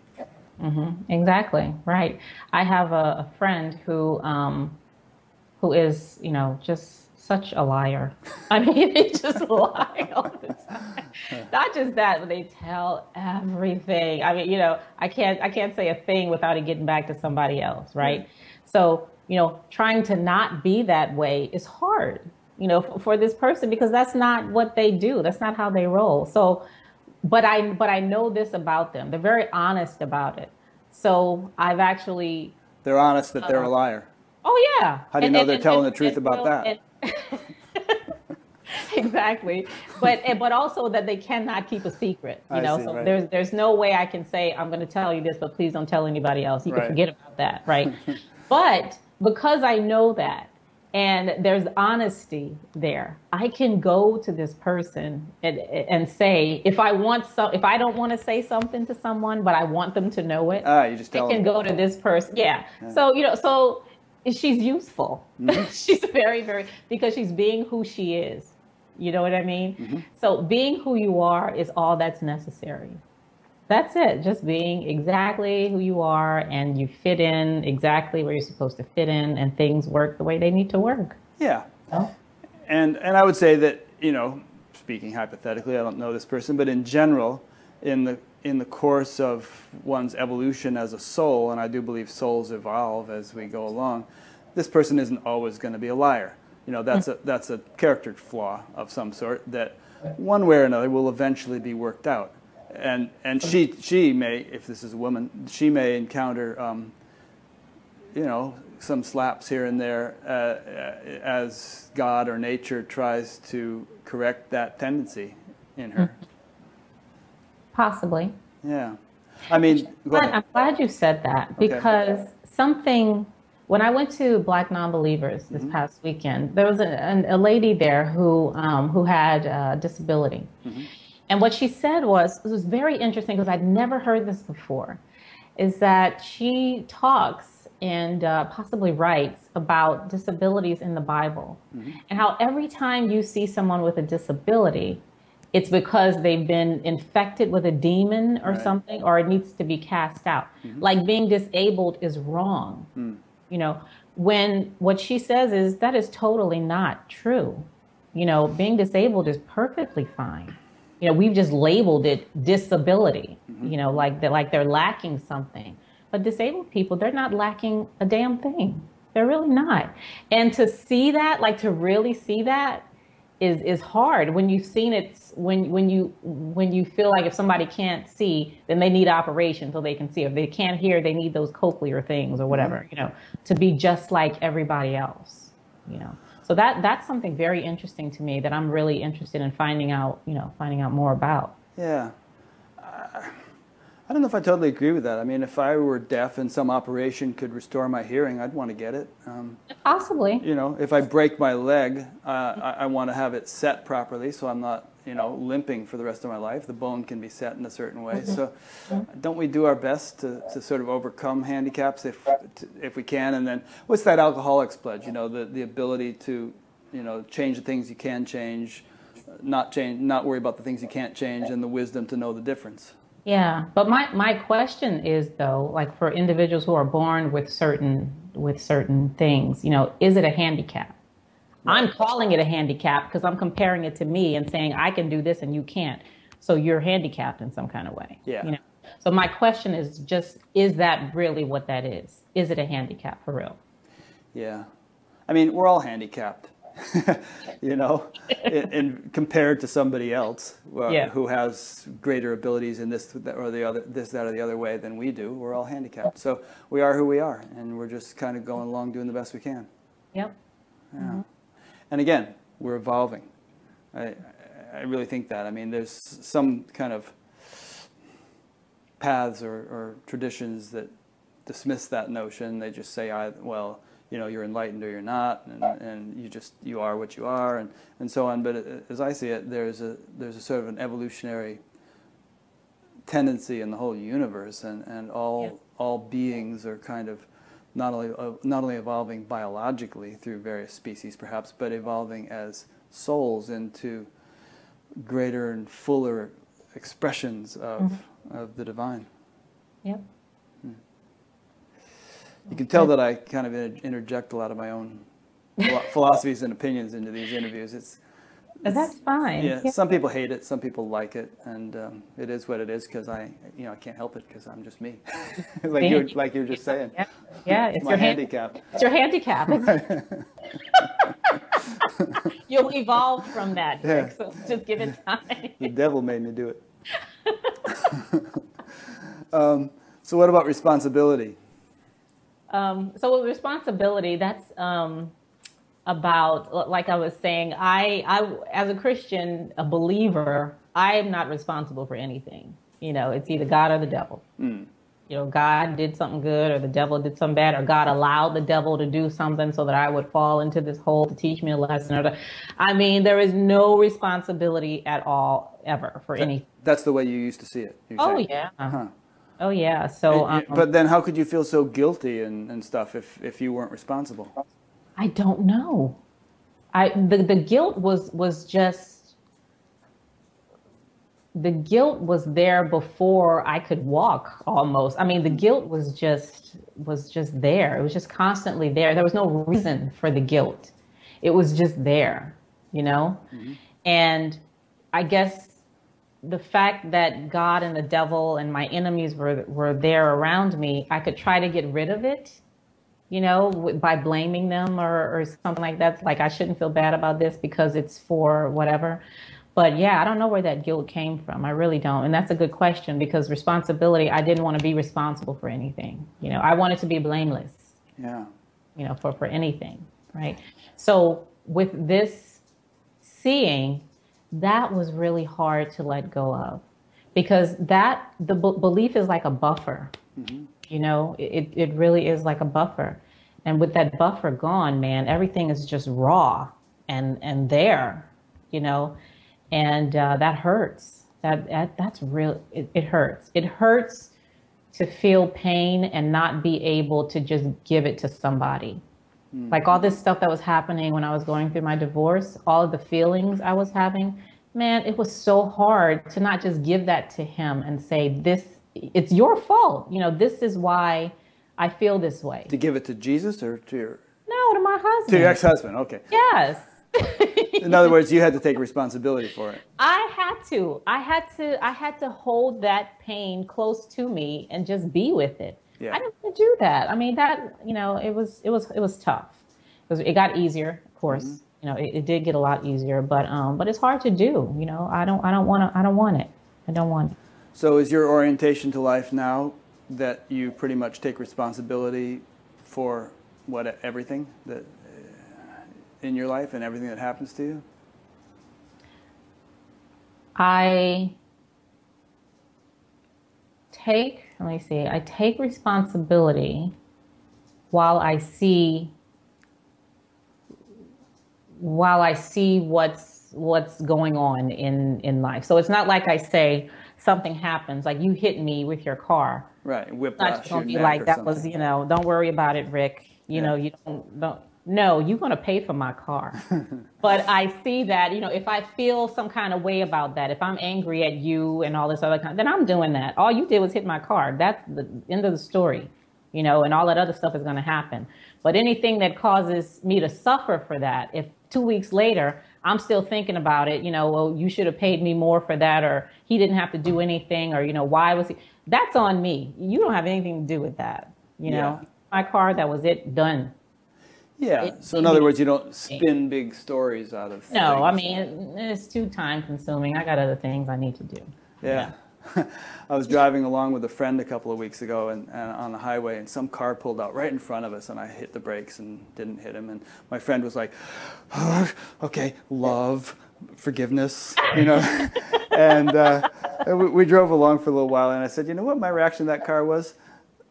Exactly. Right. I have a friend who is, just such a liar. I mean, they just lie all the time. Not just that, but they tell everything. I mean, I can't say a thing without it getting back to somebody else, right? So, trying to not be that way is hard, for this person, because that's not what they do. That's not how they roll. So, but I know this about them. They're very honest about it. So I've actually... They're honest that they're a liar. Oh, yeah. How do you know they're telling the truth about that? Exactly. But also that they cannot keep a secret, See, so right. there's no way I can say, I'm going to tell you this, but please don't tell anybody else. You can forget about that, right? But because I know that, and there's honesty there, I can go to this person and say, if I don't want to say something to someone, but I want them to know it, you just tell I can them. go to this person. Yeah. So she's useful. She's very, very, because she's being who she is. You know what I mean? So being who you are is all that's necessary. That's it. Just being exactly who you are, and you fit in exactly where you're supposed to fit in, and things work the way they need to work. Yeah. And I would say that, speaking hypothetically, I don't know this person, but in general, in the course of one's evolution as a soul, and I do believe souls evolve as we go along, this person isn't always going to be a liar. That's a character flaw of some sort that one way or another will eventually be worked out. And she may, if this is a woman, she may encounter some slaps here and there as God or nature tries to correct that tendency in her. Possibly. Yeah. I mean, I'm glad you said that, because when I went to Black Nonbelievers this past weekend, there was a lady there who had a disability. And what she said was very interesting, because I'd never heard this before, is that she talks and possibly writes about disabilities in the Bible, and how every time you see someone with a disability, it's because they've been infected with a demon or something, or it needs to be cast out. Like being disabled is wrong. When what she says is that is totally not true. Being disabled is perfectly fine. We've just labeled it disability, like they're lacking something. But disabled people, they're not lacking a damn thing. They're really not. And to see that, like to really see that, is hard when you've seen it. When you feel like if somebody can't see, then they need operation so they can see. If they can't hear, they need those cochlear things or whatever, to be just like everybody else. So that's something very interesting to me that I'm really interested in finding out more about. Yeah. I don't know if I totally agree with that. I mean, if I were deaf and some operation could restore my hearing, I'd want to get it. Possibly. You know, if I break my leg, I want to have it set properly so I'm not, you know, limping for the rest of my life. The bone can be set in a certain way. So don't we do our best to sort of overcome handicaps if we can? And then what's that alcoholics pledge? You know, the ability to, you know, change the things you can change, not worry about the things you can't change, and the wisdom to know the difference. Yeah, but my question is though, like for individuals who are born with certain things, you know, is it a handicap? Right. I'm calling it a handicap because I'm comparing it to me and saying I can do this and you can't. So you're handicapped in some kind of way. Yeah. You know. So my question is just, is that really what that is? Is it a handicap for real? Yeah. I mean, we're all handicapped. You know, in compared to somebody else who has greater abilities in this or the other, that or the other way than we do, we're all handicapped. So we are who we are, and we're just kind of going along doing the best we can. Yep. Yeah. Mm-hmm. And again, we're evolving. I really think that. I mean, there's some kind of paths or traditions that dismiss that notion. They just say, well, you know, you're enlightened or you're not, and you are what you are, and so on. But as I see it, there's a sort of an evolutionary tendency in the whole universe, and all beings are kind of not only evolving biologically through various species, perhaps, but evolving as souls into greater and fuller expressions of the divine. Yep. You can tell that I kind of interject a lot of my own philosophies and opinions into these interviews. That's fine. Yeah, some people hate it, some people like it, and it is what it is because I can't help it because I'm just me, like you're just saying. Yeah, it's my handicap. It's your handicap. You'll evolve from that, Rick, so just give it time. The devil made me do it. So what about responsibility? So with responsibility, that's about, like I was saying, I as a Christian, a believer, I am not responsible for anything. You know, it's either God or the devil. You know, God did something good or the devil did something bad, or God allowed the devil to do something so that I would fall into this hole to teach me a lesson. I mean, there is no responsibility at all, ever, for anything. That's the way you used to see it. Oh, yeah. Huh. Oh, yeah. So, but then how could you feel so guilty and stuff if you weren't responsible? I don't know. The guilt was just, the guilt was there before I could walk almost. I mean, the guilt was just there. It was just constantly there. There was no reason for the guilt. It was just there, you know? Mm-hmm. And I guess the fact that God and the devil and my enemies were there around me, I could try to get rid of it, you know, by blaming them or something like that. Like, I shouldn't feel bad about this because it's for whatever. But yeah, I don't know where that guilt came from. I really don't. And that's a good question, because responsibility, I didn't want to be responsible for anything. You know, I wanted to be blameless. Yeah. You know, for anything, right? So with this seeing, that was really hard to let go of, because the belief is like a buffer. Mm-hmm. You know, it really is like a buffer. And with that buffer gone, man, everything is just raw and there, you know, and that hurts. That's real. It hurts. It hurts to feel pain and not be able to just give it to somebody. Like all this stuff that was happening when I was going through my divorce, all of the feelings I was having, man, it was so hard to not just give that to him and say, it's your fault. You know, this is why I feel this way. To give it to Jesus or to your... No, to my husband. To your ex-husband, okay. Yes. In other words, you had to take responsibility for it. I had to hold that pain close to me and just be with it. Yeah. I didn't want to do that. I mean, that, you know, it was tough. It got easier, of course. Mm-hmm. You know, it did get a lot easier, but it's hard to do. You know, I don't want it. So is your orientation to life now that you pretty much take responsibility for everything that in your life and everything that happens to you? I let me see, I take responsibility while I see what's going on in life. So it's not like I say something happens, like you hit me with your car. Right, It's not whiplash just your gonna be neck like or that something. was, don't worry about it, Rick. Yeah. You don't no, you're gonna pay for my car. But I see that, if I feel some kind of way about that, if I'm angry at you and all this other kind, then I'm doing that. All you did was hit my car. That's the end of the story, and all that other stuff is going to happen. But anything that causes me to suffer for that, if 2 weeks later I'm still thinking about it, well, you should have paid me more for that, or he didn't have to do anything, or, why was he? That's on me. You don't have anything to do with that. Yeah. My car, that was it, done. Yeah. So in other words, you don't spin big stories out of things. No, I mean, it's too time consuming. I got other things I need to do. Yeah. I was driving along with a friend a couple of weeks ago and on the highway, and some car pulled out right in front of us, and I hit the brakes and didn't hit him. And my friend was like, oh, okay, love, forgiveness, And we drove along for a little while, and I said, you know what my reaction to that car was?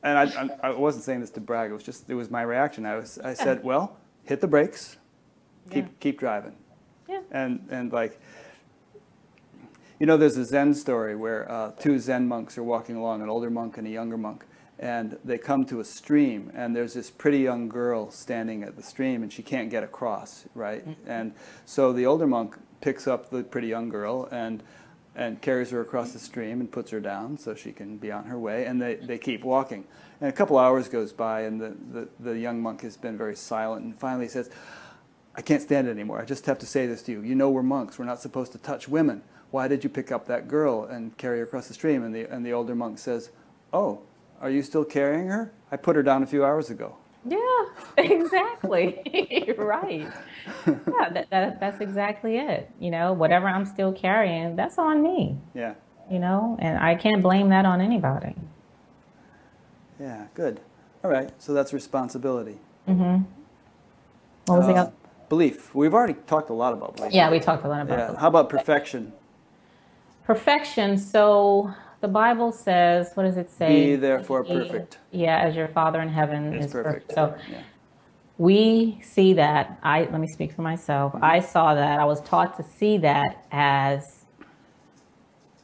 And I wasn't saying this to brag. It was my reaction. I said, well, hit the brakes, keep driving. Yeah. And like, there's a Zen story where two Zen monks are walking along, an older monk and a younger monk, and they come to a stream, and there's this pretty young girl standing at the stream, and she can't get across, right? Mm-hmm. And so the older monk picks up the pretty young girl and carries her across the stream and puts her down so she can be on her way, and they keep walking. And a couple hours goes by, and the young monk has been very silent, and finally says, I can't stand it anymore. I just have to say this to you. We're monks. We're not supposed to touch women. Why did you pick up that girl and carry her across the stream? And the older monk says, oh, are you still carrying her? I put her down a few hours ago. Yeah, exactly. Right. Yeah, that's exactly it. Whatever I'm still carrying, that's on me. Yeah. And I can't blame that on anybody. Yeah, good. All right, so that's responsibility. Mm-hmm. What was the other? Belief. We've already talked a lot about belief. Yeah, we talked a lot about belief. How about perfection? Perfection. So the Bible says, what does it say? Be therefore perfect. Yeah, as your Father in heaven is perfect. So yeah. We see that. Let me speak for myself. Mm-hmm. I saw that. I was taught to see that as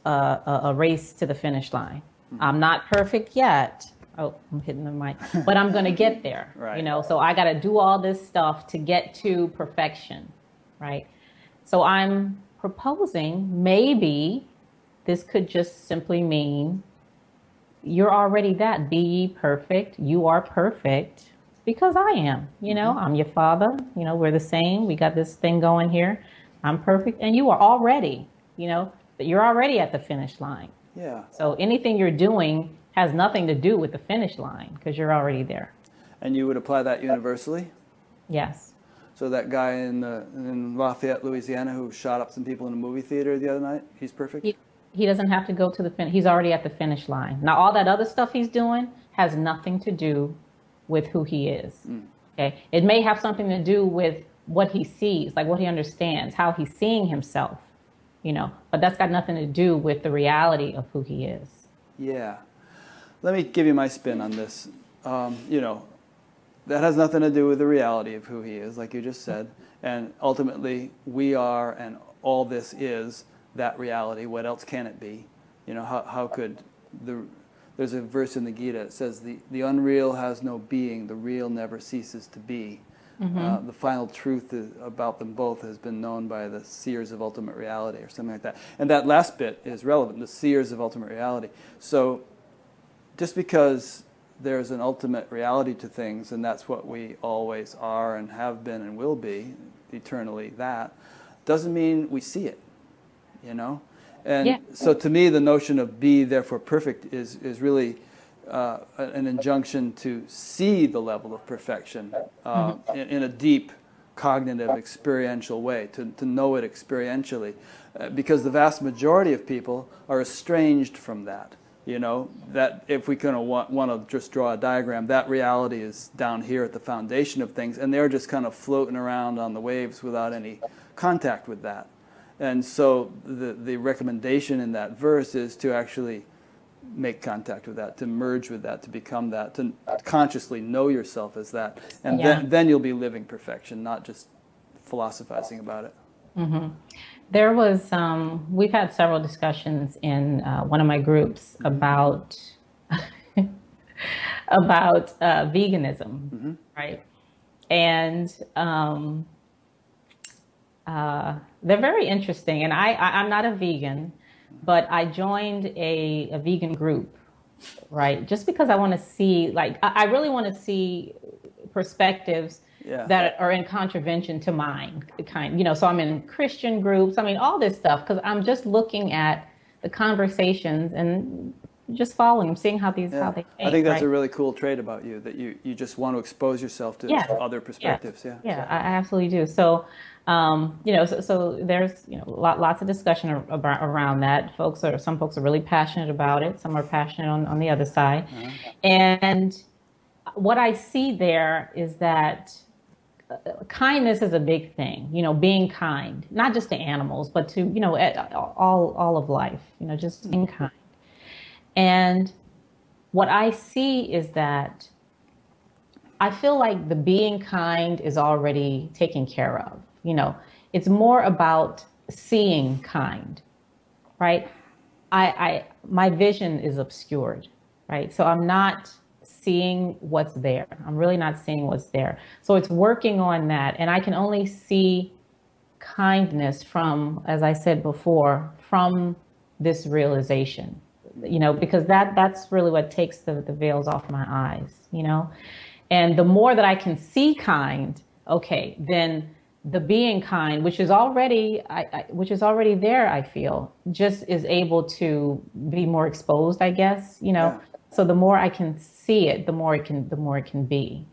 a race to the finish line. Mm-hmm. I'm not perfect yet. Oh, I'm hitting the mic. But I'm going to get there. Right. So I got to do all this stuff to get to perfection, right? So I'm proposing maybe this could just simply mean you're already that. Be ye perfect. You are perfect because I am. Mm-hmm. I'm your father. We're the same. We got this thing going here. I'm perfect. And you are already, you're already at the finish line. Yeah. So anything you're doing has nothing to do with the finish line because you're already there. And you would apply that universally? Yes. So that guy in Lafayette, Louisiana, who shot up some people in a movie theater the other night, he's perfect? He doesn't have to go to the finish. He's already at the finish line. Now, all that other stuff he's doing has nothing to do with who he is. Mm. Okay. It may have something to do with what he sees, like what he understands, how he's seeing himself, but that's got nothing to do with the reality of who he is. Yeah. Let me give you my spin on this. That has nothing to do with the reality of who he is, like you just said. And ultimately, we are, and all this is, that reality. What else can it be? How could there's a verse in the Gita that says, the unreal has no being, the real never ceases to be. Mm-hmm. The final truth about them both has been known by the seers of ultimate reality, or something like that. And that last bit is relevant, the seers of ultimate reality. So just because there's an ultimate reality to things, and that's what we always are and have been and will be, eternally that, doesn't mean we see it, And so to me, the notion of be therefore perfect is really an injunction to see the level of perfection in a deep cognitive experiential way, to know it experientially, because the vast majority of people are estranged from that. That if we kind of want to just draw a diagram, that reality is down here at the foundation of things, and they're just kind of floating around on the waves without any contact with that. And so the recommendation in that verse is to actually make contact with that, to merge with that, to become that, to consciously know yourself as that. And then you'll be living perfection, not just philosophizing about it. Mm-hmm. There was, we've had several discussions in one of my groups about about veganism, right? And they're very interesting. And I'm not a vegan, but I joined a vegan group, right? Just because I want to see, like, I really want to see perspectives that are in contravention to mine, so I'm in Christian groups. I mean, all this stuff, because I'm just looking at the conversations and just following them, seeing how they think. I think that's a really cool trait about you, that you just want to expose yourself to other perspectives. I absolutely do. So, so there's, lots of discussion around that. Some folks are really passionate about it. Some are passionate on the other side. And what I see there is that kindness is a big thing, being kind, not just to animals, but to, all of life, just being kind. And what I see is that I feel like the being kind is already taken care of. It's more about seeing kind, right? My vision is obscured, right? So I'm not seeing what's there. I'm really not seeing what's there. So it's working on that. And I can only see kindness from, as I said before, from this realization, because that's really what takes the veils off my eyes, and the more that I can see kind, okay, then the being kind, which is already there, I feel, just is able to be more exposed, I guess, So the more I can see it, the more it can be.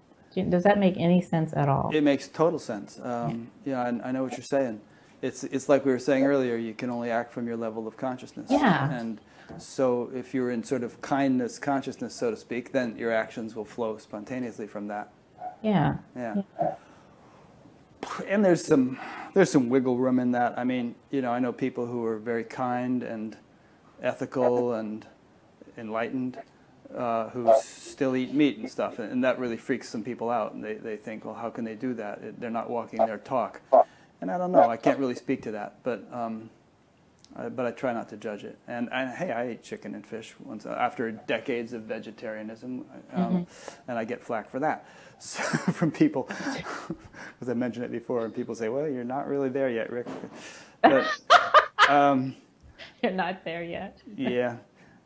Does that make any sense at all? It makes total sense. I know what you're saying. It's like we were saying earlier, you can only act from your level of consciousness. And so if you're in sort of kindness consciousness, so to speak, then your actions will flow spontaneously from that. Yeah. And there's some wiggle room in that. I mean, I know people who are very kind and ethical and enlightened, who still eat meat and stuff, and that really freaks some people out. And they think, well, how can they do that? They're not walking their talk. And I don't know. I can't really speak to that, but I try not to judge it. And hey, I ate chicken and fish once after decades of vegetarianism, and I get flack for that from people, because I mentioned it before, and people say, "Well, you're not really there yet, Rick." But you're not there yet. Yeah,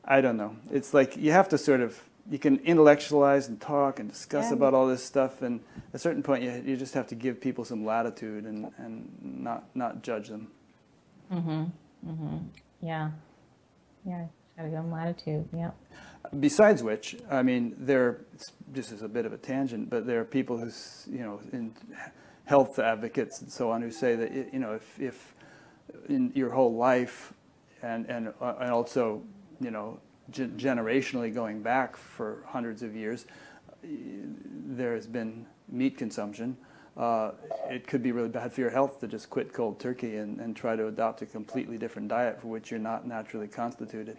I don't know. It's like you have to you can intellectualize and talk and discuss about all this stuff, and at a certain point you just have to give people some latitude and not judge them. Yeah, gotta give them latitude. Yeah. Besides which, I mean, this is a bit of a tangent, but there are people who, in health advocates and so on, who say that if in your whole life and also generationally going back for hundreds of years, there has been meat consumption. It could be really bad for your health to just quit cold turkey and try to adopt a completely different diet for which you're not naturally constituted.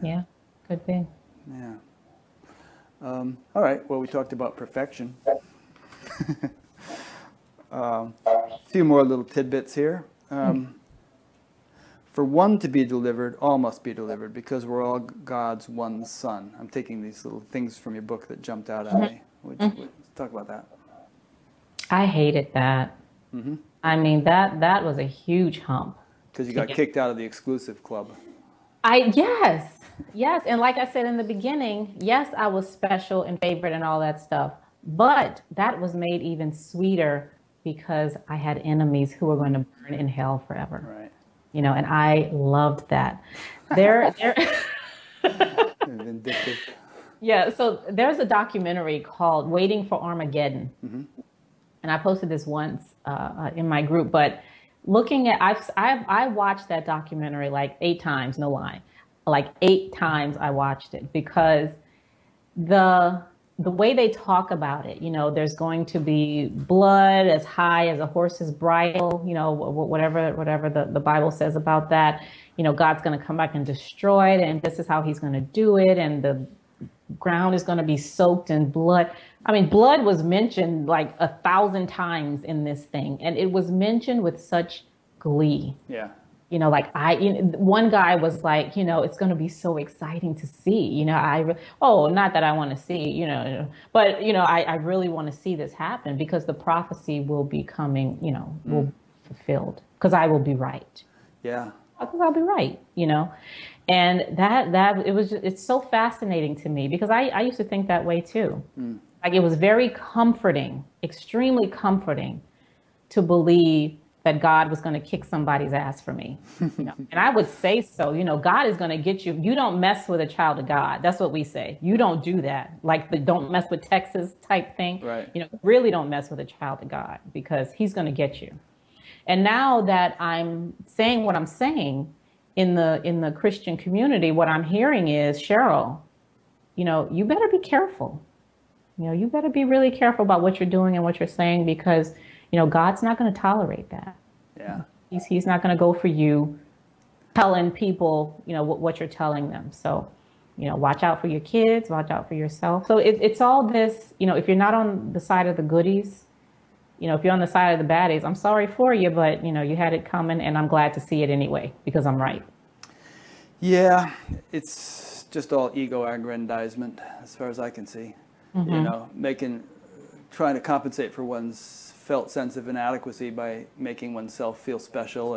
Yeah, could be. Yeah. All right. Well, we talked about perfection. A few more little tidbits here. For one to be delivered, all must be delivered, because we're all God's one son. I'm taking these little things from your book that jumped out at me. Talk about that. I hated that. I mean, that was a huge hump. Because you got kicked out of the exclusive club. Yes. And like I said in the beginning, yes, I was special and favorite and all that stuff. But that was made even sweeter because I had enemies who were going to burn in hell forever. Right. And I loved that. They're vindictive. Yeah, so there's a documentary called Waiting for Armageddon. And I posted this once in my group, but looking at, I watched that documentary like 8 times, no lie. Like 8 times I watched it, because the the way they talk about it, there's going to be blood as high as a horse's bridle, whatever the Bible says about that. God's going to come back and destroy it, and this is how he's going to do it, and the ground is going to be soaked in blood. I mean, blood was mentioned like 1,000 times in this thing, and it was mentioned with such glee. Yeah. One guy was like, it's going to be so exciting to see, not that I want to see, but, I really want to see this happen because the prophecy will be coming, will be fulfilled because I will be right. Yeah. Because I'll be right, and it's so fascinating to me because I used to think that way too. Like it was very comforting, extremely comforting to believe that God was going to kick somebody's ass for me. And I would say so, God is going to get you. You don't mess with a child of God. That's what we say. You don't do that. Like the don't mess with Texas type thing. Right. Really don't mess with a child of God because he's going to get you. And now that I'm saying what I'm saying in the Christian community, what I'm hearing is, Cheryl, you better be careful. You better be really careful about what you're doing and what you're saying because God's not going to tolerate that. Yeah. He's not going to go for you telling people, what you're telling them. So, watch out for your kids, watch out for yourself. So it's all this, if you're not on the side of the goodies, if you're on the side of the baddies, I'm sorry for you, but you had it coming and I'm glad to see it anyway because I'm right. Yeah. It's just all ego-aggrandizement as far as I can see. Trying to compensate for one's felt sense of inadequacy by making oneself feel special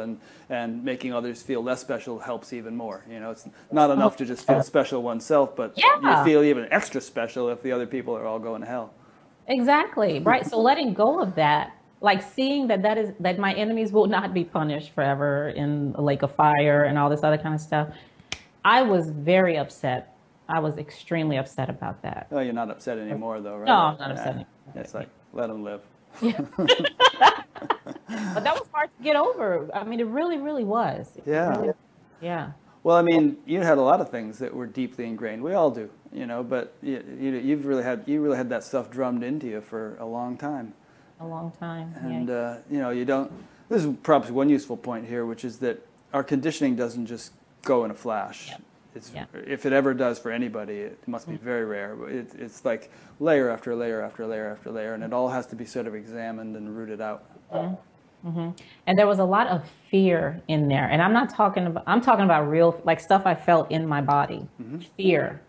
and making others feel less special helps even more. It's not enough to just feel special oneself, but you feel even extra special if the other people are all going to hell. Exactly. Right. So letting go of that, like seeing that my enemies will not be punished forever in a lake of fire and all this other kind of stuff. I was very upset. I was extremely upset about that. Oh, you're not upset anymore though, right? No, I'm not upset anymore. It's like, let them live. Yeah. But that was hard to get over. I mean, it really, really was. Yeah. Well, I mean, you had a lot of things that were deeply ingrained. We all do, but you really had that stuff drummed into you for a long time. A long time. And you don't. This is perhaps one useful point here, which is that our conditioning doesn't just go in a flash. Yeah. If it ever does for anybody, it must be very rare. It's like layer after layer after layer after layer, and it all has to be sort of examined and rooted out. And there was a lot of fear in there, and I'm talking about real like stuff I felt in my body. Fear,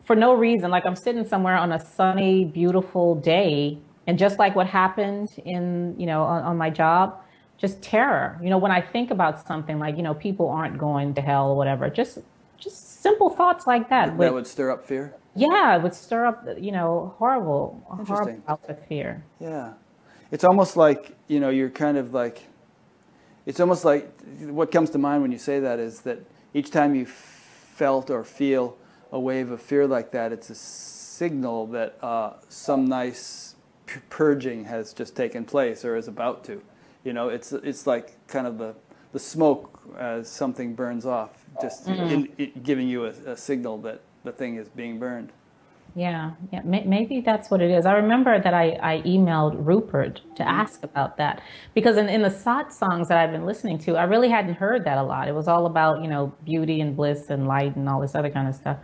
for no reason. Like I'm sitting somewhere on a sunny, beautiful day, and just like what happened in on my job. Just terror. When I think about something like, people aren't going to hell or whatever, just simple thoughts like that. That would stir up fear? Yeah, it would stir up, horrible bouts of fear. Yeah. It's almost like, you're kind of like, it's almost like what comes to mind when you say that is that each time you felt or feel a wave of fear like that, it's a signal that some nice purging has just taken place or is about to. It's like kind of the smoke as something burns off, just giving you a signal that the thing is being burned. Yeah. Maybe that's what it is. I remember that I emailed Rupert to ask about that because in the SOT songs that I've been listening to, I really hadn't heard that a lot. It was all about, beauty and bliss and light and all this other kind of stuff.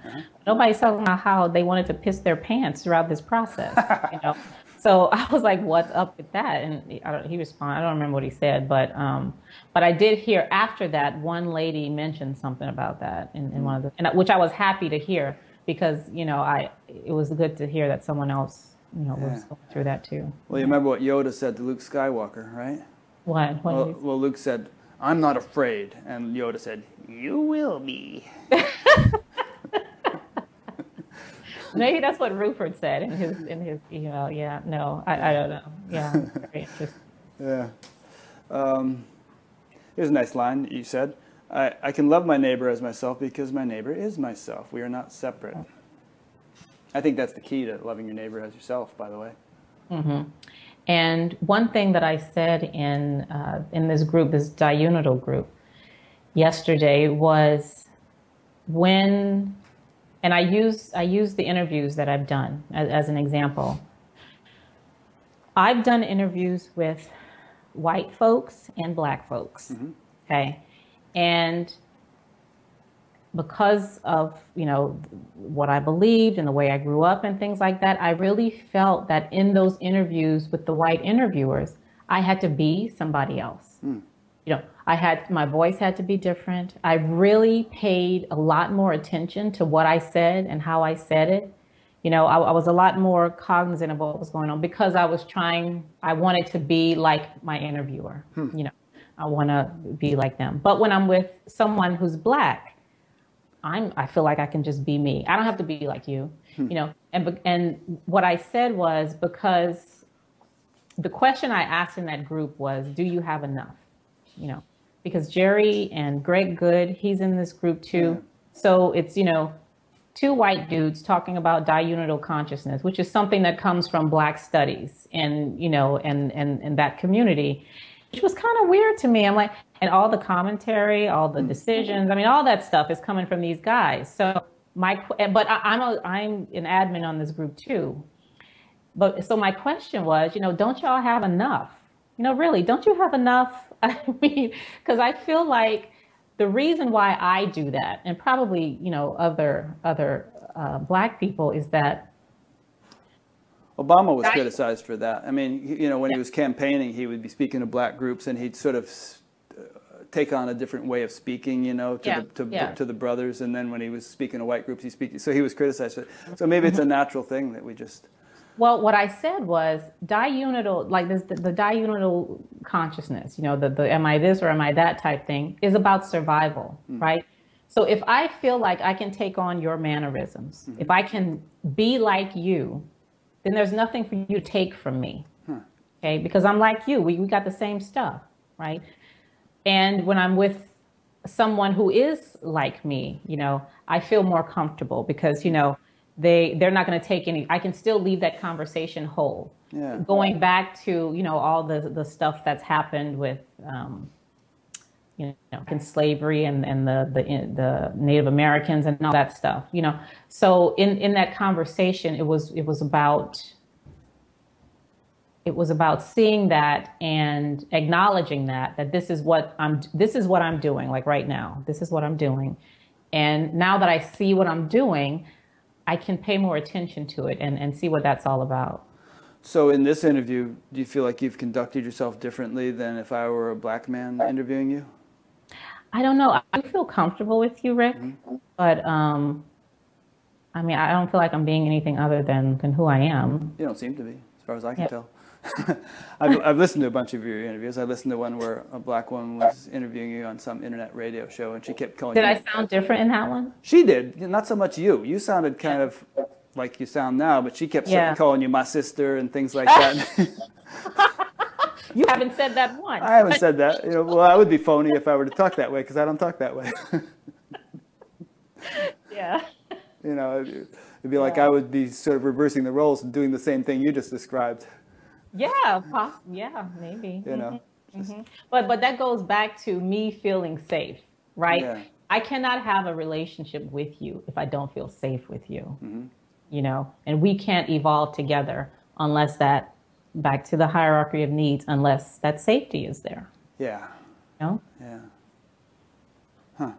Nobody's talking about how they wanted to piss their pants throughout this process, So I was like, what's up with that? And he responded, I don't remember what he said, but I did hear after that, one lady mentioned something about that in one of which I was happy to hear because, it was good to hear that someone else, was going through that too. Well, you remember what Yoda said to Luke Skywalker, right? What? Well, Luke said, I'm not afraid. And Yoda said, you will be. Maybe that's what Rupert said in his email. Yeah, no, I don't know. Yeah, very interesting. Yeah. Here's a nice line you said. I can love my neighbor as myself because my neighbor is myself. We are not separate. I think that's the key to loving your neighbor as yourself, by the way. And one thing that I said in this group, this diunital group, yesterday was when And I use the interviews that I've done as an example. I've done interviews with white folks and black folks. Mm-hmm. Okay. And because of, you know, what I believed and the way I grew up and things like that, I really felt that in those interviews with the white interviewers, I had to be somebody else. Mm. You know, my voice had to be different. I really paid a lot more attention to what I said and how I said it. You know, I was a lot more cognizant of what was going on because I wanted to be like my interviewer. You know, I want to be like them. But when I'm with someone who's black, I feel like I can just be me. I don't have to be like you, you know. And what I said was, because the question I asked in that group was, do you have enough? You know, because Jerry and Greg Good, he's in this group too. Yeah. So it's, you know, two white dudes talking about diunital consciousness, which is something that comes from Black studies and, you know, and that community, which was kind of weird to me. I'm like, and all the commentary, all the decisions, I mean, all that stuff is coming from these guys. So but I'm an admin on this group too. But so my question was, you know, don't y'all have enough? You know, really, don't you have enough? I mean, because I feel like the reason why I do that, and probably, you know, other black people, is that Obama was criticized for that. I mean, you know, when he was campaigning, he would be speaking to black groups, and he'd sort of take on a different way of speaking, you know, to the brothers. And then when he was speaking to white groups, so he was criticized for it. So maybe it's a natural thing that we just. Well, what I said was diunital, like this, the diunital consciousness, you know, the am I this or am I that type thing is about survival, right? So if I feel like I can take on your mannerisms, if I can be like you, then there's nothing for you to take from me, okay? Because I'm like you, we got the same stuff, right? And when I'm with someone who is like me, you know, I feel more comfortable because, you know, they're not going to take any, I can still leave that conversation whole. Yeah. Going back to, you know, all the stuff that's happened with, you know, in slavery and the Native Americans and all that stuff, you know. So in that conversation, it was about seeing that and acknowledging that this is what I'm doing, like right now, this is what I'm doing. And now that I see what I'm doing, I can pay more attention to it and see what that's all about. So in this interview, do you feel like you've conducted yourself differently than if I were a black man interviewing you? I don't know. I feel comfortable with you, Rick, but I mean, I don't feel like I'm being anything other than who I am. You don't seem to be, as far as I can tell. I've listened to a bunch of your interviews. I listened to one where a black woman was interviewing you on some internet radio show, and she kept calling you. Did I sound different in that one? She did. Not so much you. You sounded kind of like you sound now, but she kept calling you my sister and things like that. You haven't said that once. I haven't said that. You know, well, I would be phony if I were to talk that way because I don't talk that way. Yeah. You know, it'd be like I would be sort of reversing the roles and doing the same thing you just described. Yeah, maybe. You know, but that goes back to me feeling safe, right? Yeah. I cannot have a relationship with you if I don't feel safe with you. You know, and we can't evolve together unless that, back to the hierarchy of needs, unless that safety is there. Yeah. You know? Yeah. Huh.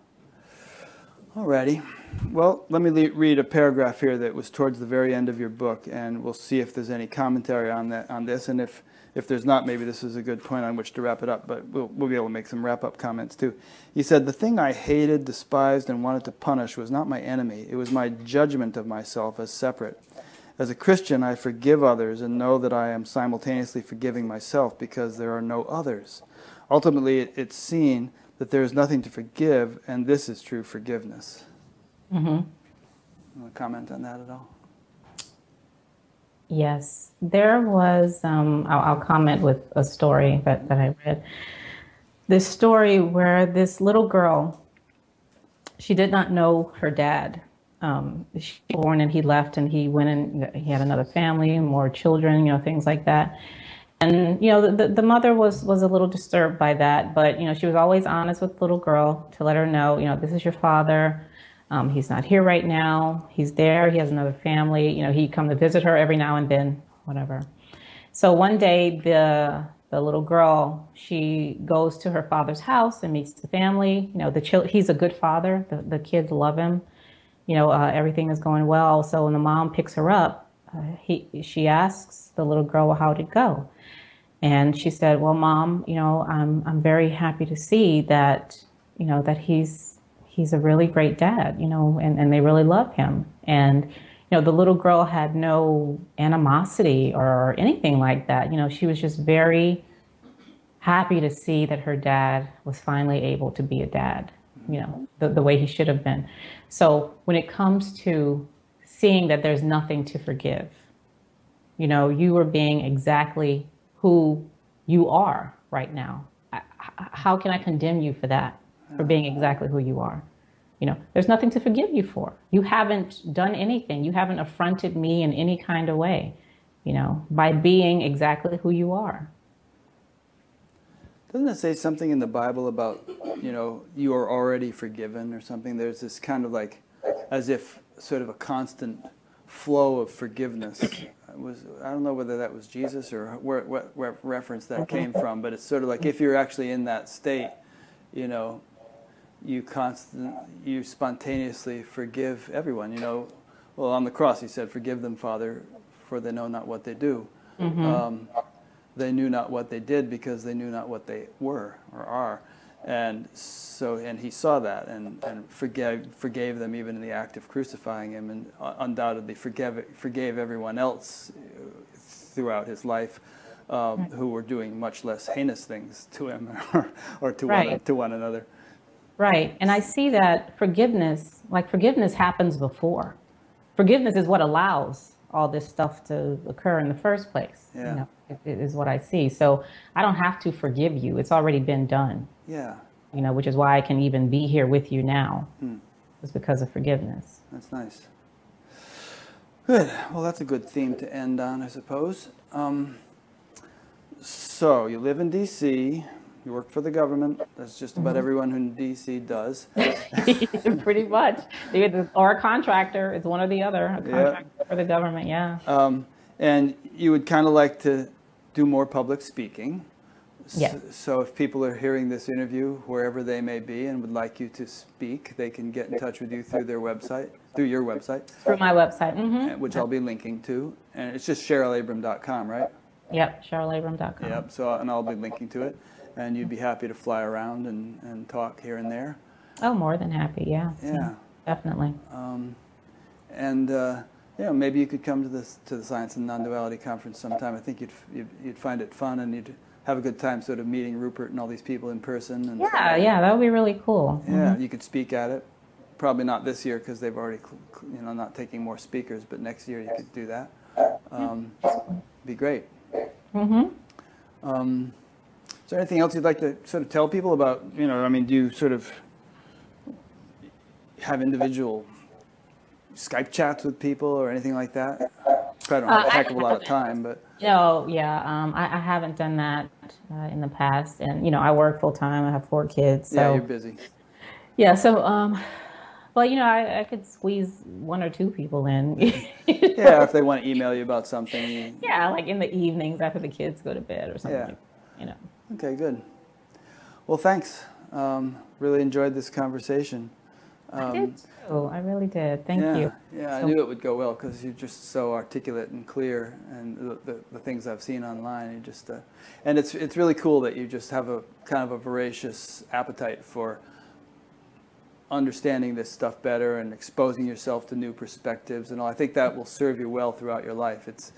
Alrighty. Well, let me read a paragraph here that was towards the very end of your book, and we'll see if there's any commentary on this, and if there's not, maybe this is a good point on which to wrap it up, but we'll be able to make some wrap-up comments too. You said, "The thing I hated, despised, and wanted to punish was not my enemy. It was my judgment of myself as separate. As a Christian, I forgive others and know that I am simultaneously forgiving myself because there are no others. Ultimately, it's seen that there is nothing to forgive, and this is true forgiveness." You want to comment on that at all? Yes, there was, I'll comment with a story that I read. This story where this little girl, she did not know her dad. She was born and he left and he went and he had another family, more children, you know, things like that. And, you know, the mother was a little disturbed by that, but, you know, she was always honest with the little girl to let her know, you know, this is your father. He's not here right now. He's there. He has another family. You know, he'd come to visit her every now and then, whatever. So one day, the little girl, she goes to her father's house and meets the family. You know, he's a good father. The kids love him. You know, everything is going well. So when the mom picks her up, she asks the little girl, well, how did it go? And she said, well, Mom, you know, I'm very happy to see that, you know, that he's a really great dad, you know, and they really love him. And, you know, the little girl had no animosity or anything like that. You know, she was just very happy to see that her dad was finally able to be a dad, you know, the way he should have been. So when it comes to seeing that there's nothing to forgive, you know, you are being exactly who you are right now. How can I condemn you for that, for being exactly who you are? You know, there's nothing to forgive you for. You haven't done anything. You haven't affronted me in any kind of way, you know, by being exactly who you are. Doesn't it say something in the Bible about, you know, you are already forgiven or something? There's this kind of like, as if sort of a constant flow of forgiveness. I don't know whether that was Jesus or what reference that came from, but it's sort of like if you're actually in that state, you know, you spontaneously forgive everyone. You know, well, on the cross he said, "Forgive them, Father, for they know not what they do." They knew not what they did because they knew not what they were or are. And so, and he saw that and forgave them even in the act of crucifying him, and undoubtedly forgave everyone else throughout his life who were doing much less heinous things to him or to one another. Right. And I see that forgiveness happens before. Forgiveness is what allows all this stuff to occur in the first place. Yeah. You know, it is what I see. So I don't have to forgive you. It's already been done. Yeah. You know, which is why I can even be here with you now. It's because of forgiveness. That's nice. Good. Well, that's a good theme to end on, I suppose. So you live in D.C., you work for the government. That's just about everyone who in D.C. does. Pretty much. Or a contractor. It's one or the other. A contractor for the government, yeah. And you would kind of like to do more public speaking. Yes. So if people are hearing this interview, wherever they may be, and would like you to speak, they can get in touch with you through their website, through your website. Through my website. Which I'll be linking to. And it's just CherylAbram.com, right? Yep, CherylAbram.com. Yep, so, and I'll be linking to it. And you'd be happy to fly around and talk here and there. Oh, more than happy, yeah. Yeah. Definitely. You know, maybe you could come to the Science and Non-Duality Conference sometime. I think you'd find it fun, and you'd have a good time sort of meeting Rupert and all these people in person. And, yeah, that would be really cool. Yeah, you could speak at it. Probably not this year because they've already, you know, not taking more speakers, but next year you could do that. Be great. Is there anything else you'd like to sort of tell people about, you know, I mean, do you sort of have individual Skype chats with people or anything like that? Probably don't have a heck of a lot of time, but. No, yeah, I haven't done that in the past. And, you know, I work full time. I have 4 kids. So. Yeah, you're busy. Yeah, so, well, you know, I could squeeze 1 or 2 people in. Yeah, if they want to email you about something. Yeah, like in the evenings after the kids go to bed or something. Yeah. You know. Okay, good. Well, thanks. Really enjoyed this conversation. I did too. I really did. Thank you. Yeah, I knew it would go well because you're just so articulate and clear, and the things I've seen online. You just, and it's really cool that you just have a kind of a voracious appetite for understanding this stuff better and exposing yourself to new perspectives and all. I think that will serve you well throughout your life. It's,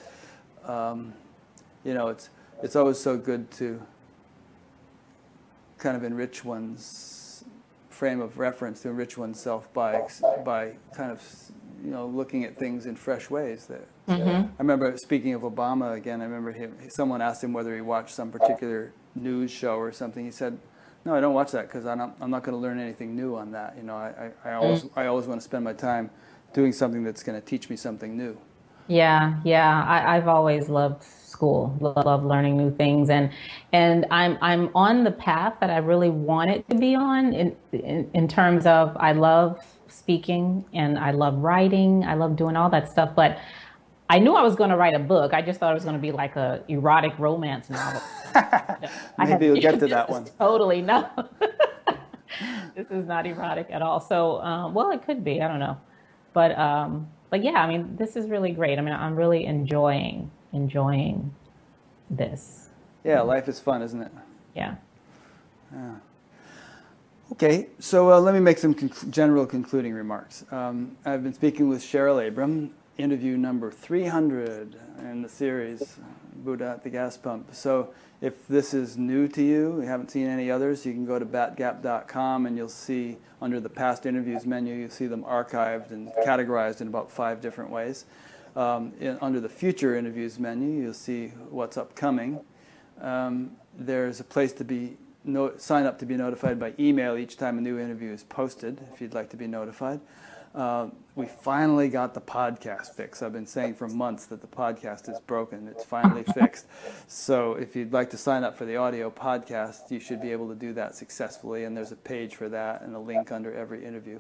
you know, it's always so good to kind of enrich one's frame of reference, to enrich oneself by kind of, you know, looking at things in fresh ways. That I remember, speaking of Obama again, I remember someone asked him whether he watched some particular news show or something. He said, "No, I don't watch that because I'm not going to learn anything new on that. You know, I always want to spend my time doing something that's going to teach me something new." Yeah, I've always loved school, love learning new things, and I'm on the path that I really wanted to be on in terms of I love speaking and I love writing. I love doing all that stuff. But I knew I was going to write a book. I just thought it was going to be like a erotic romance novel. Maybe we'll get to that one. Totally no. This is not erotic at all. So, well, it could be. I don't know. But yeah, I mean, this is really great. I mean, I'm really enjoying this. Yeah, life is fun, isn't it? Yeah. Yeah. Okay, so let me make some general concluding remarks. I've been speaking with Cheryl Abram, interview number 300 in the series, Buddha at the Gas Pump. So if this is new to you, you haven't seen any others, you can go to batgap.com and you'll see under the past interviews menu, you'll see them archived and categorized in about 5 different ways. Under the future interviews menu, you'll see what's upcoming. There's a place to sign up to be notified by email each time a new interview is posted, if you'd like to be notified. We finally got the podcast fixed. I've been saying for months that the podcast is broken. It's finally fixed. So if you'd like to sign up for the audio podcast, you should be able to do that successfully, and there's a page for that and a link under every interview.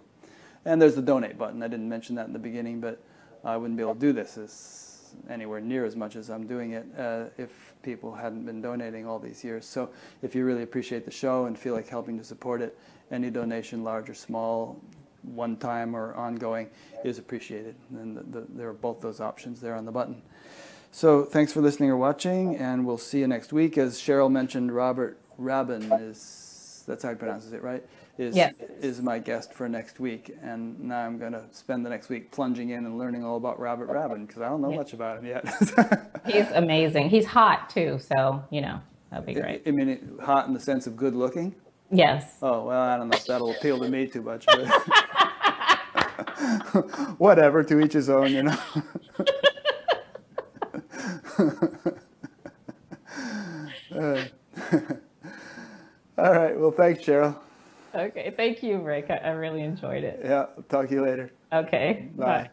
And there's the donate button. I didn't mention that in the beginning, but I wouldn't be able to do this anywhere near as much as I'm doing it if people hadn't been donating all these years. So if you really appreciate the show and feel like helping to support it, any donation, large or small, one time or ongoing, is appreciated. And there are both those options there on the button. So thanks for listening or watching, and we'll see you next week. As Cheryl mentioned, Robert Rabin that's how he pronounces it, right? Is my guest for next week. And now I'm going to spend the next week plunging in and learning all about Robert Rabin, because I don't know much about him yet. He's amazing. He's hot too, so, that'd be great. I mean, hot in the sense of good looking? Yes. Oh, well, I don't know if that'll appeal to me too much. But whatever, to each his own, All right. Well, thanks, Cheryl. Okay. Thank you, Rick. I really enjoyed it. Yeah. Talk to you later. Okay. Bye.